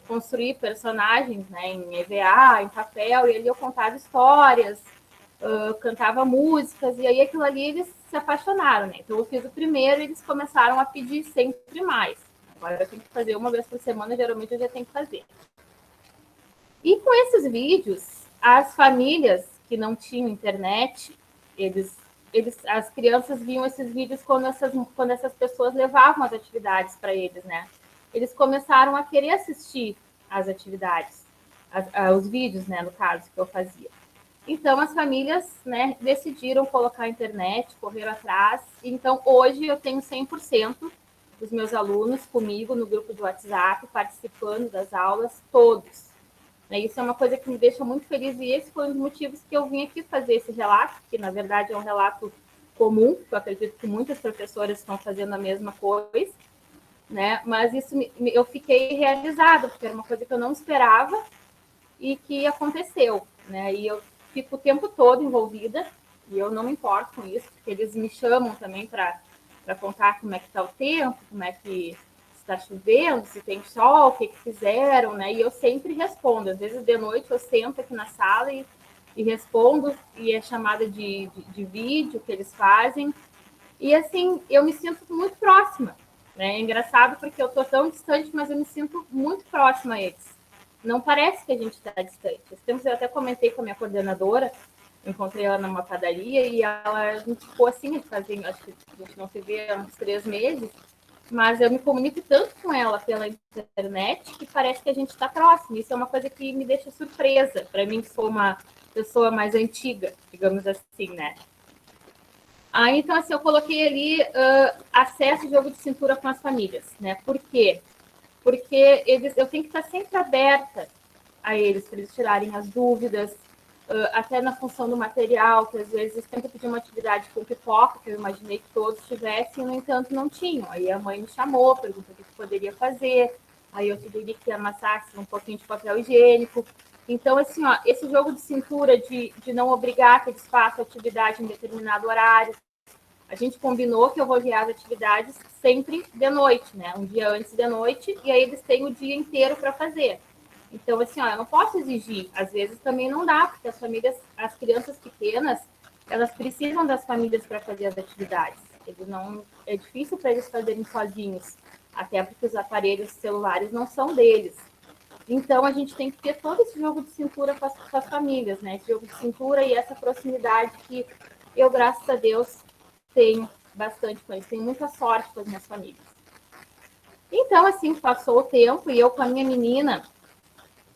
construí personagens, né, em EVA, em papel, e ali eu contava histórias, cantava músicas, e aí aquilo ali eles se apaixonaram, né? Então eu fiz o primeiro e eles começaram a pedir sempre mais. Agora eu tenho que fazer uma vez por semana, geralmente eu já tenho que fazer. E com esses vídeos, as famílias que não tinham internet, as crianças viam esses vídeos quando essas pessoas levavam as atividades para eles, né? Eles começaram a querer assistir as atividades, os vídeos, né, no caso, que eu fazia. Então, as famílias, né, decidiram colocar a internet, correr atrás. Então, hoje eu tenho 100% dos meus alunos comigo no grupo de WhatsApp, participando das aulas, todos. Isso é uma coisa que me deixa muito feliz e esse foi um dos motivos que eu vim aqui fazer esse relato, que na verdade é um relato comum, que eu acredito que muitas professoras estão fazendo a mesma coisa, né? Mas isso eu fiquei realizada, porque era uma coisa que eu não esperava e que aconteceu, né? E eu fico o tempo todo envolvida e eu não me importo com isso, porque eles me chamam também para contar como é que está o tempo, como é que está chovendo, se tem sol, o que fizeram, né? E eu sempre respondo. Às vezes de noite eu sento aqui na sala e respondo, e é chamada de vídeo que eles fazem. E assim, eu me sinto muito próxima. Né? É engraçado porque eu estou tão distante, mas eu me sinto muito próxima a eles. Não parece que a gente está distante. Esse tempo eu até comentei com a minha coordenadora Eu encontrei ela numa padaria e a gente ficou assim, fazendo, acho que a gente não se vê há uns 3 meses, mas eu me comunico tanto com ela pela internet que parece que a gente está próximo. Isso é uma coisa que me deixa surpresa, para mim, que sou uma pessoa mais antiga, digamos assim, né? Então, assim, eu coloquei ali acesso jogo de cintura com as famílias, né? Por quê? Porque eu tenho que estar sempre aberta a eles, para eles tirarem as dúvidas, até na função do material, que às vezes tenta pedir uma atividade com pipoca, que eu imaginei que todos tivessem, no entanto, não tinham. Aí a mãe me chamou, perguntou o que poderia fazer, aí eu sugeri que amassasse um pouquinho de papel higiênico. Então, assim, ó, esse jogo de cintura de não obrigar que eles façam atividade em determinado horário, a gente combinou que eu vou enviar as atividades sempre de noite, né? Um dia antes de noite, e aí eles têm o dia inteiro para fazer. Então, assim, ó, eu não posso exigir. Às vezes também não dá, porque as famílias, as crianças pequenas, elas precisam das famílias para fazer as atividades. Eles não, é difícil para eles fazerem sozinhos, até porque os aparelhos celulares não são deles. Então, a gente tem que ter todo esse jogo de cintura com as famílias, né? Esse jogo de cintura e essa proximidade que eu, graças a Deus, tenho bastante com eles. Tenho muita sorte com as minhas famílias. Então, assim, passou o tempo e eu com a minha menina,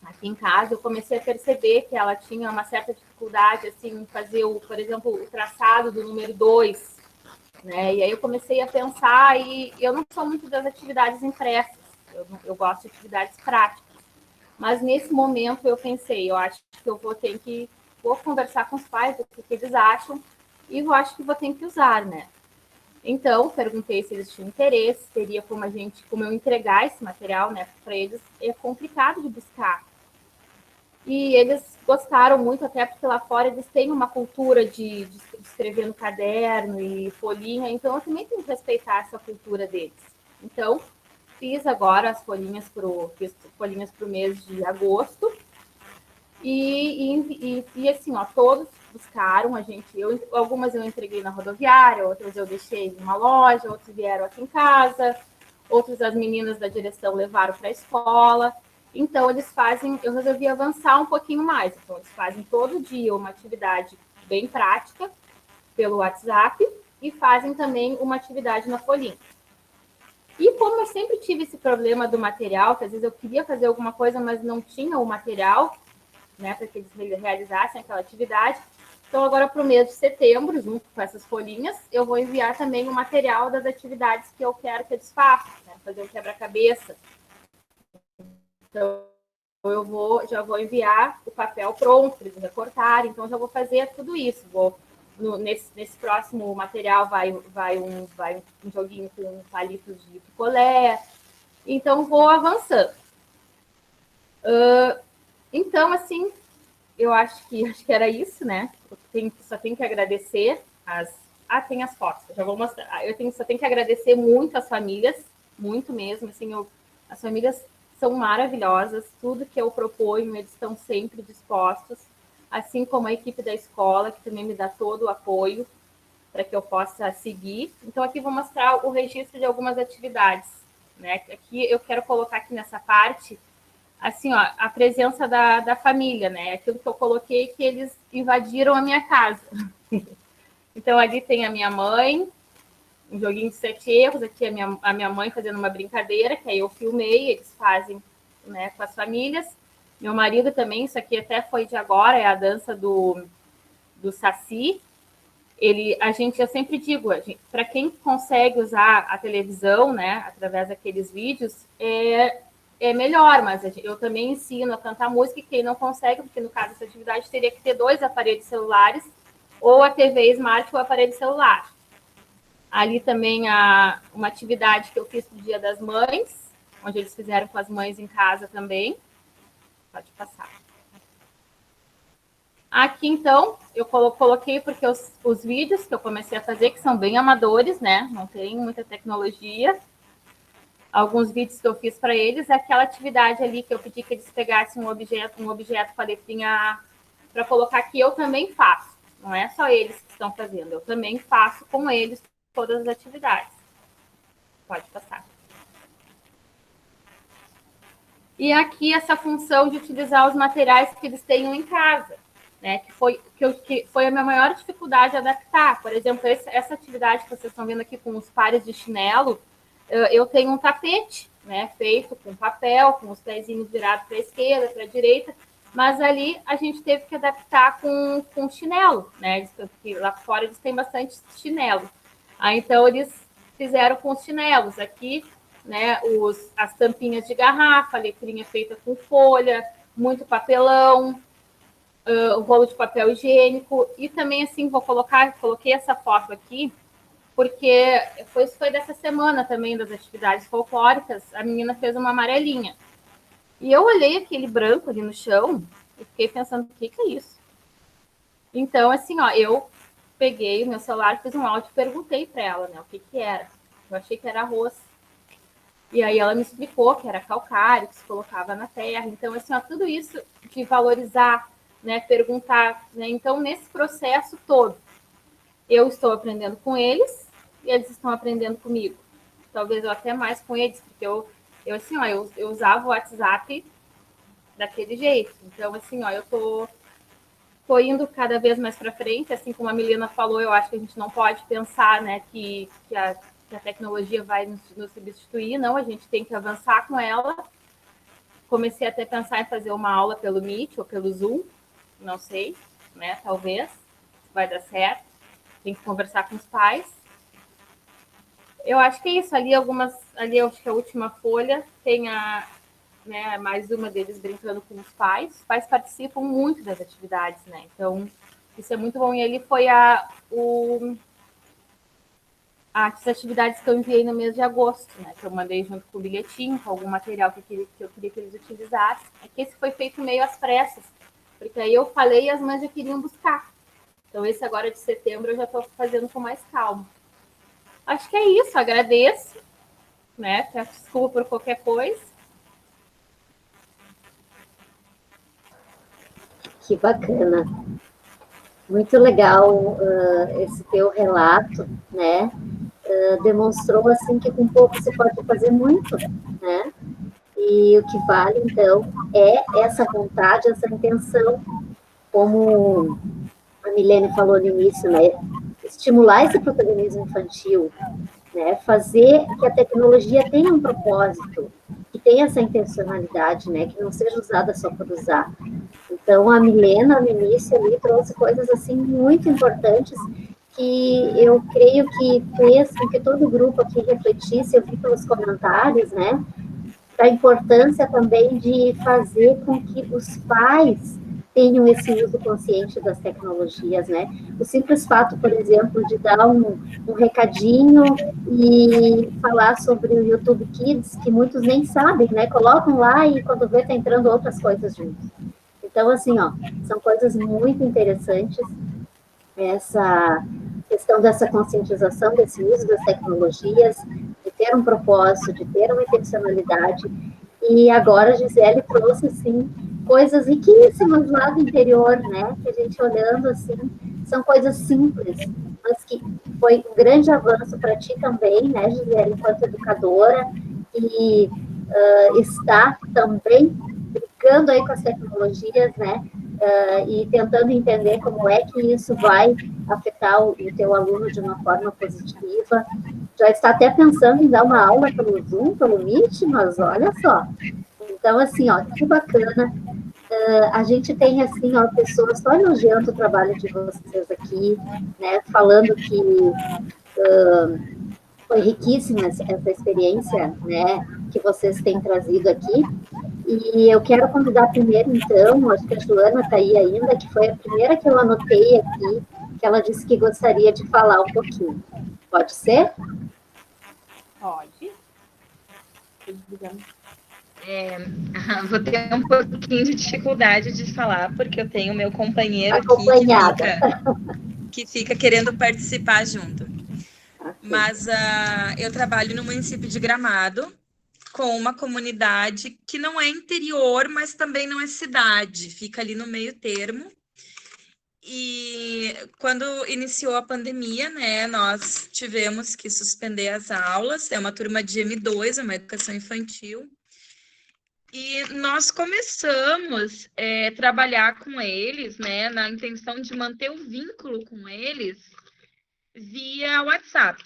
aqui em casa, eu comecei a perceber que ela tinha uma certa dificuldade, assim, em fazer, por exemplo, o traçado do número 2, né? E aí eu comecei a pensar, e eu não sou muito das atividades impressas, eu gosto de atividades práticas. Mas nesse momento eu pensei, eu acho que eu vou conversar com os pais, o que eles acham, e eu acho que vou ter que usar, né? Então, perguntei se eles tinham interesse, teria como eu entregar esse material, né, para eles. É complicado de buscar. E eles gostaram muito, até porque lá fora eles têm uma cultura de escrever no caderno e folhinha, então eu também tenho que respeitar essa cultura deles. Então, fiz agora as folhinhas para o mês de agosto, e assim, ó, todos buscaram, algumas eu entreguei na rodoviária, outras eu deixei em uma loja, outros vieram aqui em casa, outros as meninas da direção levaram para a escola. Então, eu resolvi avançar um pouquinho mais. Então, eles fazem todo dia uma atividade bem prática pelo WhatsApp e fazem também uma atividade na folhinha. E como eu sempre tive esse problema do material, que às vezes eu queria fazer alguma coisa, mas não tinha o material, né, para que eles realizassem aquela atividade. Então, agora para o mês de setembro, junto com essas folhinhas, eu vou enviar também o material das atividades que eu quero que eles façam, né, fazer um quebra-cabeça. Então, já vou enviar o papel pronto para eles recortarem, então já vou fazer tudo isso. Nesse próximo material vai um joguinho com palitos de picolé, então vou avançando. Então, assim, eu acho que era isso, né? Só tenho que agradecer tem as fotos, já vou mostrar. Só tenho que agradecer muito as famílias, muito mesmo, assim, as famílias são maravilhosas, tudo que eu proponho, eles estão sempre dispostos, assim como a equipe da escola, que também me dá todo o apoio para que eu possa seguir. Então, aqui vou mostrar o registro de algumas atividades, né? Aqui eu quero colocar aqui nessa parte, assim, ó, a presença da família, né? Aquilo que eu coloquei, que eles invadiram a minha casa. Então, ali tem a minha mãe, um joguinho de 7 erros, aqui a minha mãe fazendo uma brincadeira, que aí eu filmei, eles fazem, né, com as famílias. Meu marido também, isso aqui até foi de agora, é a dança do Saci. Eu sempre digo, para quem consegue usar a televisão, né, através daqueles vídeos, é melhor, mas eu também ensino a cantar música, e quem não consegue, porque no caso dessa atividade teria que ter 2 aparelhos celulares, ou a TV Smart ou o aparelho celular. Ali também uma atividade que eu fiz no Dia das Mães, onde eles fizeram com as mães em casa também. Pode passar. Aqui, então, eu coloquei porque os vídeos que eu comecei a fazer, que são bem amadores, né? Não tem muita tecnologia. Alguns vídeos que eu fiz para eles, aquela atividade ali que eu pedi que eles pegassem um objeto com a letrinha para colocar, que eu também faço. Não é só eles que estão fazendo, eu também faço com eles todas as atividades. Pode passar. E aqui essa função de utilizar os materiais que eles tenham em casa. né? Que foi a minha maior dificuldade a adaptar. Por exemplo, essa atividade que vocês estão vendo aqui com os pares de chinelo, eu tenho um tapete, né? Feito com papel, com os pezinhos virados para a esquerda, para a direita, mas ali a gente teve que adaptar com chinelo, né? Porque lá fora eles têm bastante chinelo. Aí, então, eles fizeram com os chinelos. Aqui, né, as tampinhas de garrafa, a letrinha feita com folha, muito papelão, o rolo de papel higiênico. E também, assim, coloquei essa foto aqui, porque foi dessa semana também, das atividades folclóricas, a menina fez uma amarelinha. E eu olhei aquele branco ali no chão e fiquei pensando, o que é isso? Então, assim, ó, eu peguei o meu celular, fiz um áudio e perguntei para ela, né, o que era. Eu achei que era arroz. E aí ela me explicou que era calcário, que se colocava na terra. Então, assim, ó, tudo isso de valorizar, né, perguntar, né? Então, nesse processo todo, eu estou aprendendo com eles e eles estão aprendendo comigo. Talvez eu até mais com eles, porque eu assim, ó, eu usava o WhatsApp daquele jeito. Então, assim, ó, eu tô indo cada vez mais para frente, assim como a Milena falou, eu acho que a gente não pode pensar, né, que a tecnologia vai nos substituir, não, a gente tem que avançar com ela. Comecei até a pensar em fazer uma aula pelo Meet ou pelo Zoom, não sei, né, talvez, vai dar certo, tem que conversar com os pais. Eu acho que é isso, ali eu acho que a última folha tem né, mais uma deles brincando com os pais participam muito das atividades, né, então isso é muito bom, e ali foi as atividades que eu enviei no mês de agosto, né, que eu mandei junto com o bilhetinho, com algum material que eu queria que eles utilizassem, é que esse foi feito meio às pressas, porque aí eu falei e as mães já queriam buscar, então esse agora de setembro eu já estou fazendo com mais calma. Acho que é isso, agradeço, né, peço desculpa por qualquer coisa. Que bacana. Muito legal esse teu relato, né? Demonstrou assim que com pouco se pode fazer muito, né? E o que vale então é essa vontade, essa intenção, como a Milene falou no início, né? Estimular esse protagonismo infantil, né? Fazer que a tecnologia tenha um propósito, que tenha essa intencionalidade, né? Que não seja usada só por usar. Então, a Milena, no início, ali, trouxe coisas, assim, muito importantes que eu creio que fez com que todo o grupo aqui refletisse, eu vi pelos comentários, né, da importância também de fazer com que os pais tenham esse uso consciente das tecnologias, né? O simples fato, por exemplo, de dar um recadinho e falar sobre o YouTube Kids, que muitos nem sabem, né? Colocam lá e quando vê, tá entrando outras coisas juntos. Então, assim, ó, são coisas muito interessantes, essa questão dessa conscientização desse uso das tecnologias, de ter um propósito, de ter uma intencionalidade. E agora a Gisele trouxe, assim, coisas riquíssimas lá do interior, né? Que a gente olhando, assim, são coisas simples, mas que foi um grande avanço para ti também, né, Gisele, enquanto educadora, e está também brincando aí com as tecnologias, né? E tentando entender como é que isso vai afetar o teu aluno de uma forma positiva. Já está até pensando em dar uma aula pelo Zoom, pelo Meet, mas olha só. Então, assim, ó, que bacana. A gente tem, assim, ó, pessoas só elogiando o trabalho de vocês aqui, né? Falando que foi riquíssima essa experiência, né? Que vocês têm trazido aqui. E eu quero convidar primeiro, então, acho que a Joana está aí ainda, que foi a primeira que eu anotei aqui, que ela disse que gostaria de falar um pouquinho. Pode ser? Pode. Vou ter um pouquinho de dificuldade de falar, porque eu tenho meu companheiro acompanhada aqui que fica querendo participar junto. Okay. Mas eu trabalho no município de Gramado, com uma comunidade que não é interior, mas também não é cidade, fica ali no meio termo. E quando iniciou a pandemia, né, nós tivemos que suspender as aulas. É uma turma de M2, uma educação infantil. E nós começamos a trabalhar com eles, né, na intenção de manter o vínculo com eles via WhatsApp.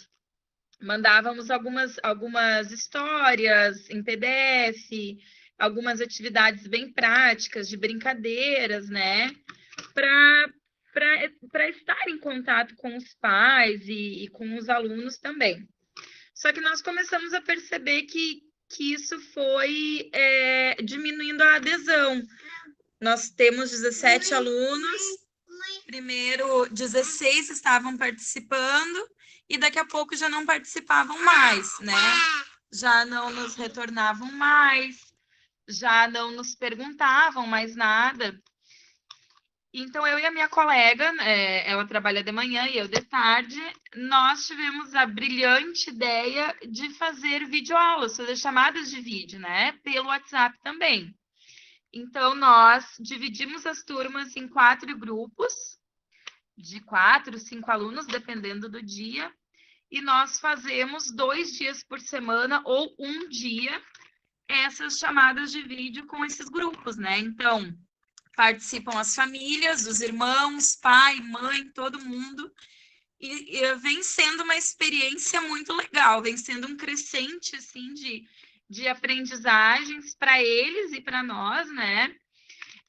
Mandávamos algumas histórias em PDF, algumas atividades bem práticas, de brincadeiras, né, para estar em contato com os pais e com os alunos também. Só que nós começamos a perceber que isso foi diminuindo a adesão. Nós temos 17 alunos, primeiro 16 estavam participando e daqui a pouco já não participavam mais, né? Já não nos retornavam mais, já não nos perguntavam mais nada. Então, eu e a minha colega, ela trabalha de manhã e eu de tarde, nós tivemos a brilhante ideia de fazer videoaulas, fazer chamadas de vídeo, né? Pelo WhatsApp também. Então, nós dividimos as turmas em 4 grupos, de 4, 5 alunos, dependendo do dia, e nós fazemos 2 dias por semana ou 1 dia essas chamadas de vídeo com esses grupos, né? Então, participam as famílias, os irmãos, pai, mãe, todo mundo, e vem sendo uma experiência muito legal, vem sendo um crescente, assim, de aprendizagens para eles e para nós, né?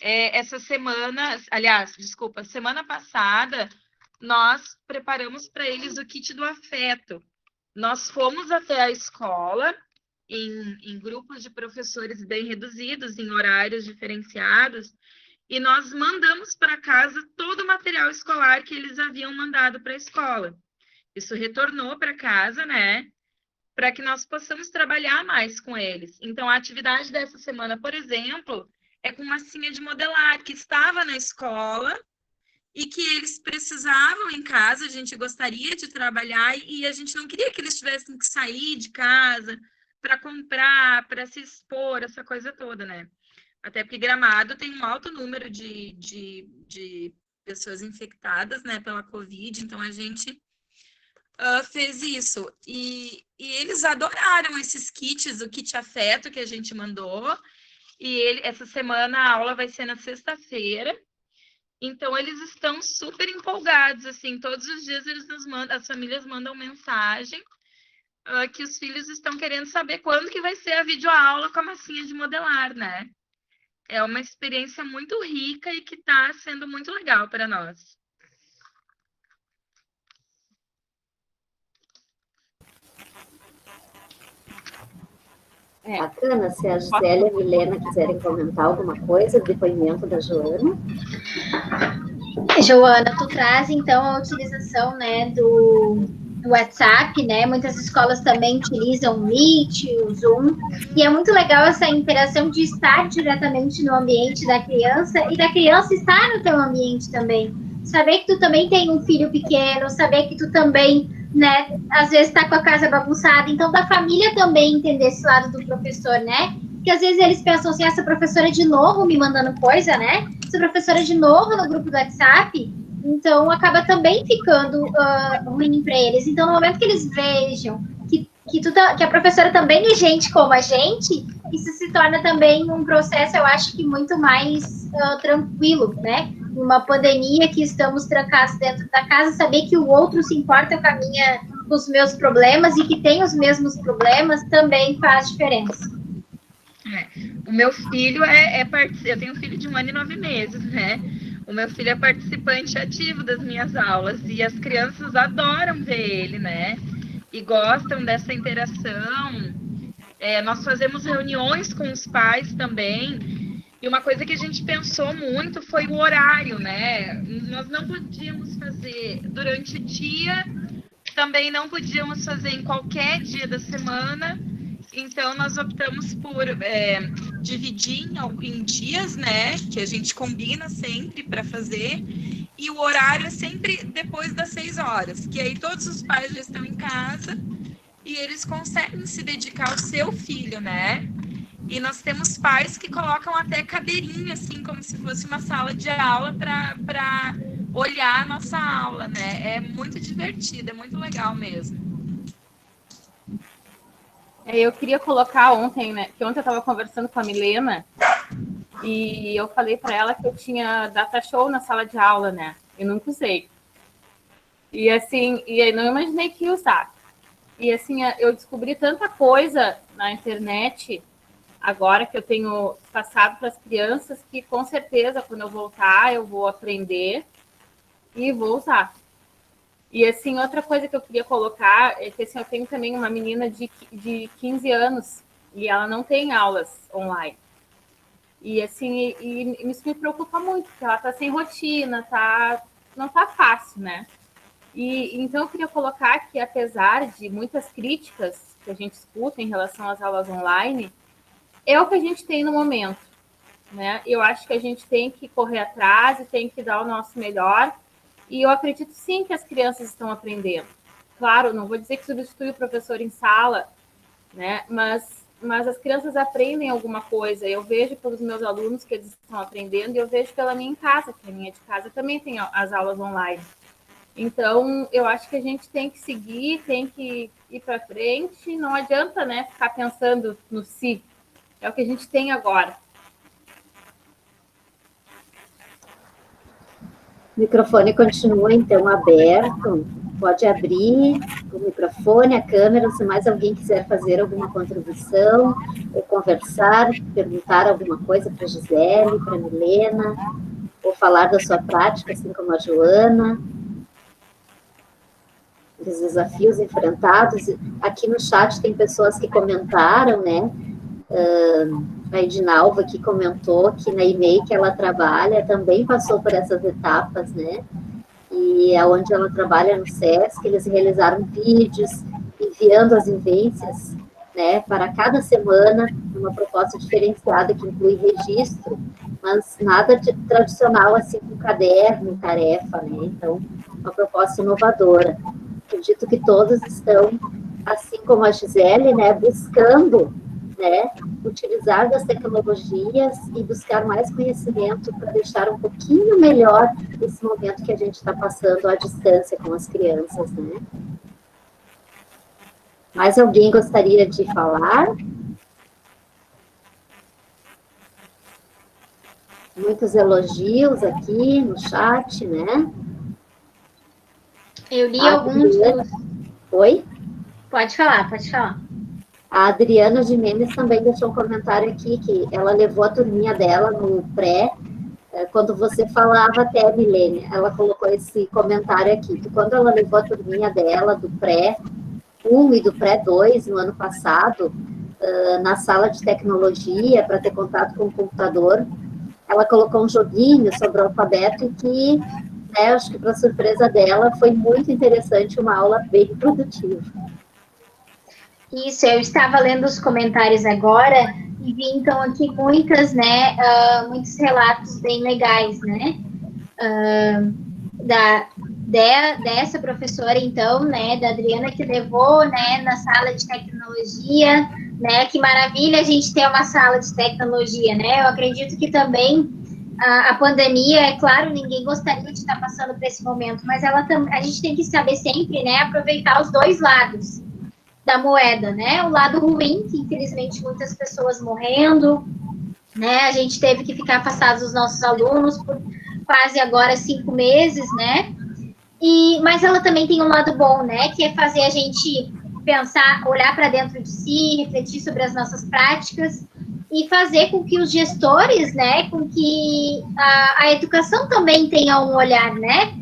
Essa semana, aliás, desculpa, semana passada, nós preparamos para eles o kit do afeto. Nós fomos até a escola, em grupos de professores bem reduzidos, em horários diferenciados, e nós mandamos para casa todo o material escolar que eles haviam mandado para a escola. Isso retornou para casa, né? Para que nós possamos trabalhar mais com eles. Então, a atividade dessa semana, por exemplo, é com massinha de modelar, que estava na escola e que eles precisavam em casa, a gente gostaria de trabalhar e a gente não queria que eles tivessem que sair de casa para comprar, para se expor, essa coisa toda, né? Até porque Gramado tem um alto número de pessoas infectadas, né, pela Covid, então a gente fez isso. E eles adoraram esses kits, o kit afeto que a gente mandou, e essa semana a aula vai ser na sexta-feira, então eles estão super empolgados, assim, todos os dias eles nos mandam, as famílias mandam mensagem que os filhos estão querendo saber quando que vai ser a videoaula com a massinha de modelar, né? É uma experiência muito rica e que está sendo muito legal para nós. Bacana. Se a Gisele e a Milena quiserem comentar alguma coisa, o depoimento da Joana. Joana, tu traz, então, a utilização, né, do WhatsApp, né? Muitas escolas também utilizam o Meet, o Zoom, e é muito legal essa interação de estar diretamente no ambiente da criança e da criança estar no teu ambiente também. Saber que tu também tem um filho pequeno, saber que tu também, né, às vezes tá com a casa bagunçada, então da família também entender esse lado do professor, né? Porque às vezes eles pensam assim, essa professora de novo me mandando coisa, né? Essa professora de novo no grupo do WhatsApp, então acaba também ficando ruim para eles. Então, no momento que eles vejam que a professora também é gente como a gente, isso se torna também um processo, eu acho que muito mais tranquilo, né? Uma pandemia que estamos trancados dentro da casa, saber que o outro se importa com os meus problemas e que tem os mesmos problemas também faz diferença. O meu filho eu tenho um filho de 1 ano e 9 meses, né? O meu filho é participante ativo das minhas aulas e as crianças adoram ver ele, né? E gostam dessa interação. Nós fazemos reuniões com os pais também. E uma coisa que a gente pensou muito foi o horário, né? Nós não podíamos fazer durante o dia, também não podíamos fazer em qualquer dia da semana. Então, nós optamos por dividir em dias, né? Que a gente combina sempre para fazer. E o horário é sempre depois das 6 horas. Que aí todos os pais já estão em casa e eles conseguem se dedicar ao seu filho, né? E nós temos pais que colocam até cadeirinha, assim, como se fosse uma sala de aula para olhar a nossa aula, né? É muito divertido, é muito legal mesmo. Eu queria colocar ontem, né? Que ontem eu estava conversando com a Milena e eu falei para ela que eu tinha data show na sala de aula, né? Eu nunca usei. E assim, eu não imaginei que ia usar. E assim, eu descobri tanta coisa na internet agora que eu tenho passado para as crianças que com certeza quando eu voltar eu vou aprender e vou usar. E assim, outra coisa que eu queria colocar é que assim, eu tenho também uma menina de 15 anos e ela não tem aulas online. E assim, isso me preocupa muito, porque ela está sem rotina, não está fácil, né? E então eu queria colocar que, apesar de muitas críticas que a gente escuta em relação às aulas online, é o que a gente tem no momento, né? Eu acho que a gente tem que correr atrás e tem que dar o nosso melhor. E eu acredito sim que as crianças estão aprendendo. Claro, não vou dizer que substitui o professor em sala, né? Mas as crianças aprendem alguma coisa. Eu vejo pelos meus alunos que eles estão aprendendo e eu vejo pela minha em casa, que a minha de casa também tem as aulas online. Então, eu acho que a gente tem que seguir, tem que ir para frente. Não adianta, né, ficar pensando no si. É o que a gente tem agora. O microfone continua, então, aberto. Pode abrir o microfone, a câmera, se mais alguém quiser fazer alguma contribuição, ou conversar, perguntar alguma coisa para a Gisele, para a Milena, ou falar da sua prática, assim como a Joana, dos desafios enfrentados. Aqui no chat tem pessoas que comentaram, né? A Edinalva aqui comentou que na e-mail que ela trabalha também passou por essas etapas, né? E aonde ela trabalha no SESC, eles realizaram vídeos enviando as vivências, né, para cada semana, uma proposta diferenciada que inclui registro, mas nada de tradicional assim com caderno, tarefa, né? Então, uma proposta inovadora. Acredito que todos estão, assim como a Gisele, né, buscando, né, utilizar das tecnologias e buscar mais conhecimento para deixar um pouquinho melhor esse momento que a gente está passando à distância com as crianças, né? Mais alguém gostaria de falar? Muitos elogios aqui no chat, né? Eu li alguns. Oi? Pode falar, pode falar. A Adriana Jimenez também deixou um comentário aqui, que ela levou a turminha dela no pré, quando você falava até, Milene, ela colocou esse comentário aqui, que quando ela levou a turminha dela do pré 1 e do pré 2 no ano passado, na sala de tecnologia, para ter contato com o computador, ela colocou um joguinho sobre o alfabeto que, né, acho que para surpresa dela, foi muito interessante, uma aula bem produtiva. Isso, eu estava lendo os comentários agora e vi, então, aqui muitos relatos bem legais, né? Dessa professora, então, né, da Adriana, que levou, né, na sala de tecnologia, né? Que maravilha a gente ter uma sala de tecnologia, né? Eu acredito que também a pandemia, é claro, ninguém gostaria de estar passando por esse momento, mas a gente tem que saber sempre, né, aproveitar os dois lados da moeda, né? O lado ruim, que infelizmente muitas pessoas morrendo, né? A gente teve que ficar afastados dos nossos alunos por quase agora 5 meses, né? Mas ela também tem um lado bom, né? Que é fazer a gente pensar, olhar para dentro de si, refletir sobre as nossas práticas e fazer com que os gestores, né? Com que a educação também tenha um olhar, né?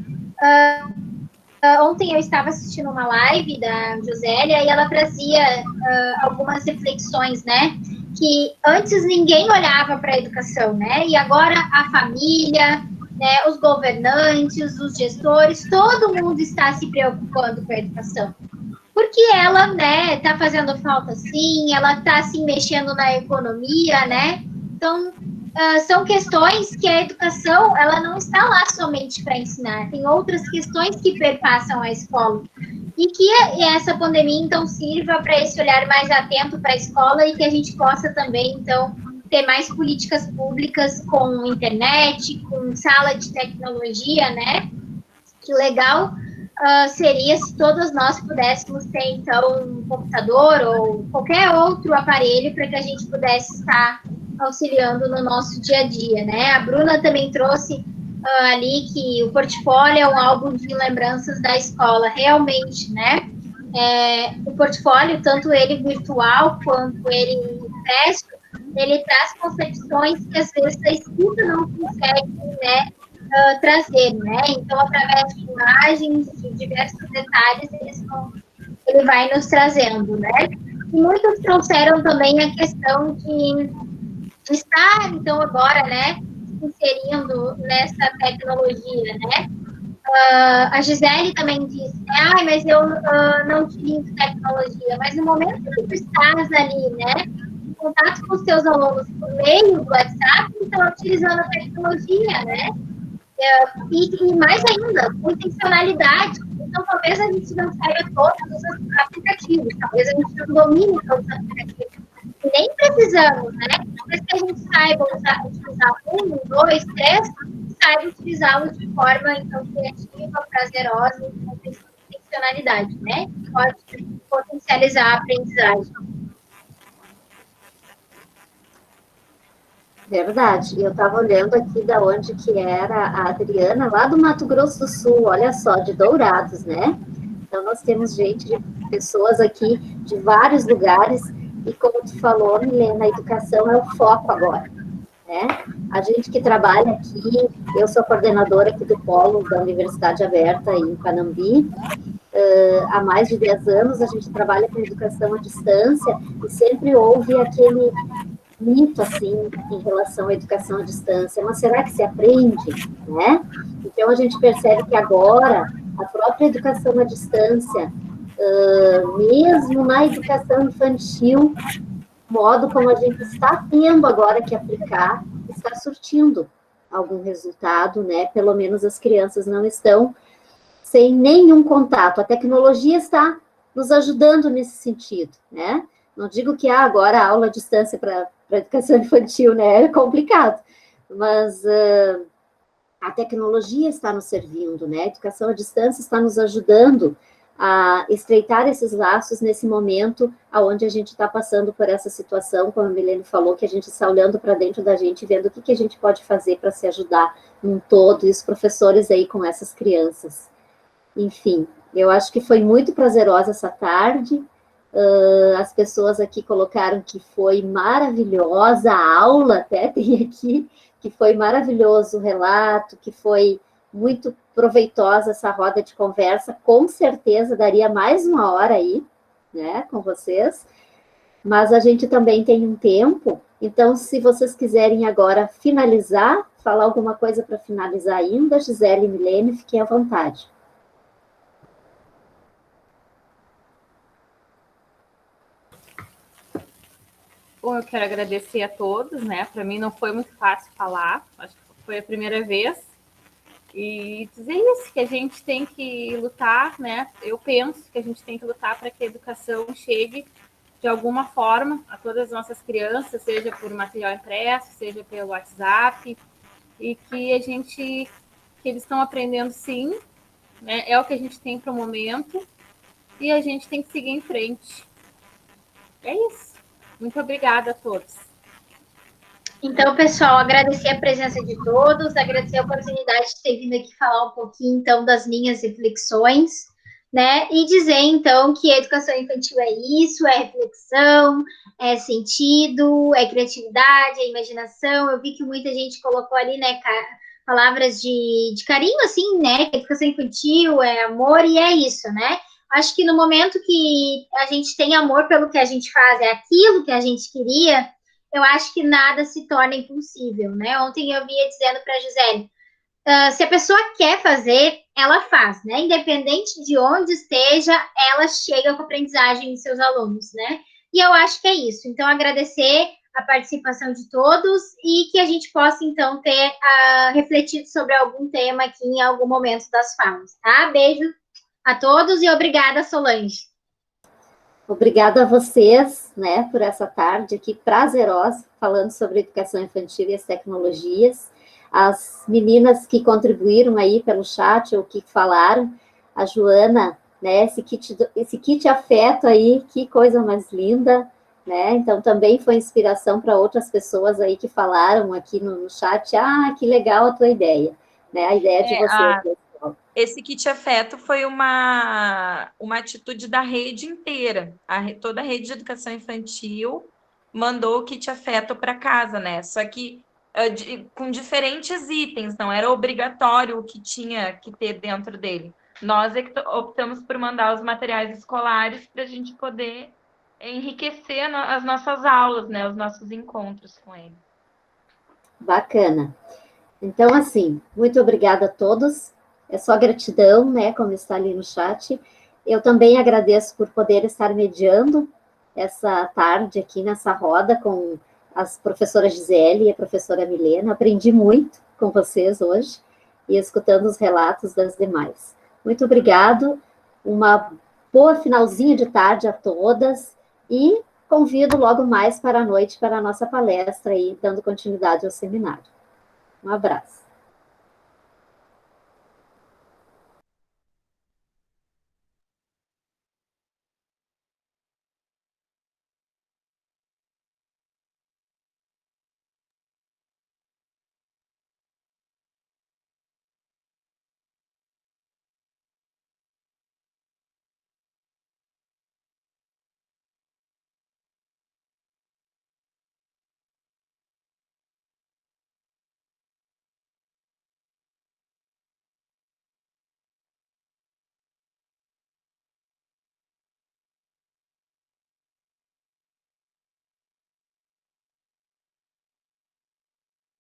Ontem eu estava assistindo uma live da Josélia e ela trazia algumas reflexões, né? Que antes ninguém olhava para a educação, né? E agora a família, né, os governantes, os gestores, todo mundo está se preocupando com a educação. Porque ela, né, está fazendo falta sim, ela está assim mexendo na economia, né? Então, são questões que a educação, ela não está lá somente para ensinar, tem outras questões que perpassam a escola. E que essa pandemia, então, sirva para esse olhar mais atento para a escola e que a gente possa também, então, ter mais políticas públicas com internet, com sala de tecnologia, né? Que legal seria se todos nós pudéssemos ter, então, um computador ou qualquer outro aparelho para que a gente pudesse estar auxiliando no nosso dia a dia, né? A Bruna também trouxe ali que o portfólio é um álbum de lembranças da escola, realmente, né? O portfólio, tanto ele virtual quanto ele impresso, ele traz concepções que às vezes a escrita não consegue, né, trazer, né? Então, através de imagens, de diversos detalhes, ele vai nos trazendo, né? E muitos trouxeram também a questão de estar, então, agora, né, se inserindo nessa tecnologia, né? A Gisele também disse, né? Mas eu não utilizo tecnologia. Mas no momento que tu estás ali, né, em contato com os teus alunos por meio do WhatsApp, estão utilizando a tecnologia, né? E mais ainda, com intencionalidade. Então, talvez a gente não saiba todos os aplicativos, talvez a gente não domine todos os aplicativos. E nem precisamos, né? Mas que a gente saiba utilizar 1, 2, 3, saiba utilizá-los de forma, então, criativa, prazerosa e com intencionalidade, né? Pode potencializar a aprendizagem. Verdade. Eu estava olhando aqui da onde que era a Adriana, lá do Mato Grosso do Sul, olha só, de Dourados, né? Então, nós temos pessoas aqui de vários lugares, e como tu falou, Milena, a educação é o foco agora, né? A gente que trabalha aqui, eu sou coordenadora aqui do Polo da Universidade Aberta em Panambi, há mais de 10 anos a gente trabalha com educação à distância, e sempre houve aquele mito, assim, em relação à educação à distância, mas será que se aprende, né? Então, a gente percebe que agora, a própria educação à distância, mesmo na educação infantil, modo como a gente está tendo agora que aplicar, está surtindo algum resultado, né? Pelo menos as crianças não estão sem nenhum contato. A tecnologia está nos ajudando nesse sentido, né? Não digo que agora a aula à distância para a educação infantil, né, é complicado, mas a tecnologia está nos servindo, né, a educação à distância está nos ajudando a estreitar esses laços nesse momento onde a gente está passando por essa situação, como a Milene falou, que a gente está olhando para dentro da gente, vendo o que a gente pode fazer para se ajudar num todo, e os professores aí com essas crianças. Enfim, eu acho que foi muito prazerosa essa tarde. As pessoas aqui colocaram que foi maravilhosa a aula, até tem aqui, que foi maravilhoso o relato, que foi muito proveitosa essa roda de conversa, com certeza daria mais 1 hora aí, né, com vocês, mas a gente também tem um tempo, então se vocês quiserem agora finalizar, falar alguma coisa para finalizar ainda, Gisele e Milene, fiquem à vontade. Bom, eu quero agradecer a todos, né? Para mim não foi muito fácil falar, acho que foi a primeira vez. E dizer isso, que a gente tem que lutar, né? Eu penso que a gente tem que lutar para que a educação chegue de alguma forma a todas as nossas crianças, seja por material impresso, seja pelo WhatsApp, e que que eles estão aprendendo sim, né? É o que a gente tem para o momento, e a gente tem que seguir em frente. É isso. Muito obrigada a todos. Então, pessoal, agradecer a presença de todos, agradecer a oportunidade de ter vindo aqui falar um pouquinho, então, das minhas reflexões, né? E dizer, então, que a educação infantil é isso, é reflexão, é sentido, é criatividade, é imaginação. Eu vi que muita gente colocou ali, né, palavras de carinho, assim, né? Que a educação infantil é amor e é isso, né? Acho que no momento que a gente tem amor pelo que a gente faz, é aquilo que a gente queria, eu acho que nada se torna impossível, né? Ontem eu via dizendo para a Gisele, se a pessoa quer fazer, ela faz, né? Independente de onde esteja, ela chega com a aprendizagem em seus alunos, né? E eu acho que é isso. Então, agradecer a participação de todos e que a gente possa, então, ter refletido sobre algum tema aqui em algum momento das falas, tá? Beijo a todos e obrigada, Solange. Obrigada a vocês, né, por essa tarde aqui prazerosa, falando sobre educação infantil e as tecnologias. As meninas que contribuíram aí pelo chat ou que falaram, a Joana, né, esse kit afeto aí, que coisa mais linda, né? Então também foi inspiração para outras pessoas aí que falaram aqui no chat, que legal a tua ideia, né? A ideia de vocês. Esse kit afeto foi uma atitude da rede inteira. Toda a rede de educação infantil mandou o kit afeto para casa, né? Só que com diferentes itens, não era obrigatório o que tinha que ter dentro dele. Nós é que optamos por mandar os materiais escolares para a gente poder enriquecer as nossas aulas, né? Os nossos encontros com ele. Bacana. Então, assim, muito obrigada a todos. É só gratidão, né, como está ali no chat. Eu também agradeço por poder estar mediando essa tarde aqui nessa roda com as professoras Gisele e a professora Milena. Aprendi muito com vocês hoje e escutando os relatos das demais. Muito obrigado, uma boa finalzinho de tarde a todas e convido logo mais para a noite para a nossa palestra aí, dando continuidade ao seminário. Um abraço.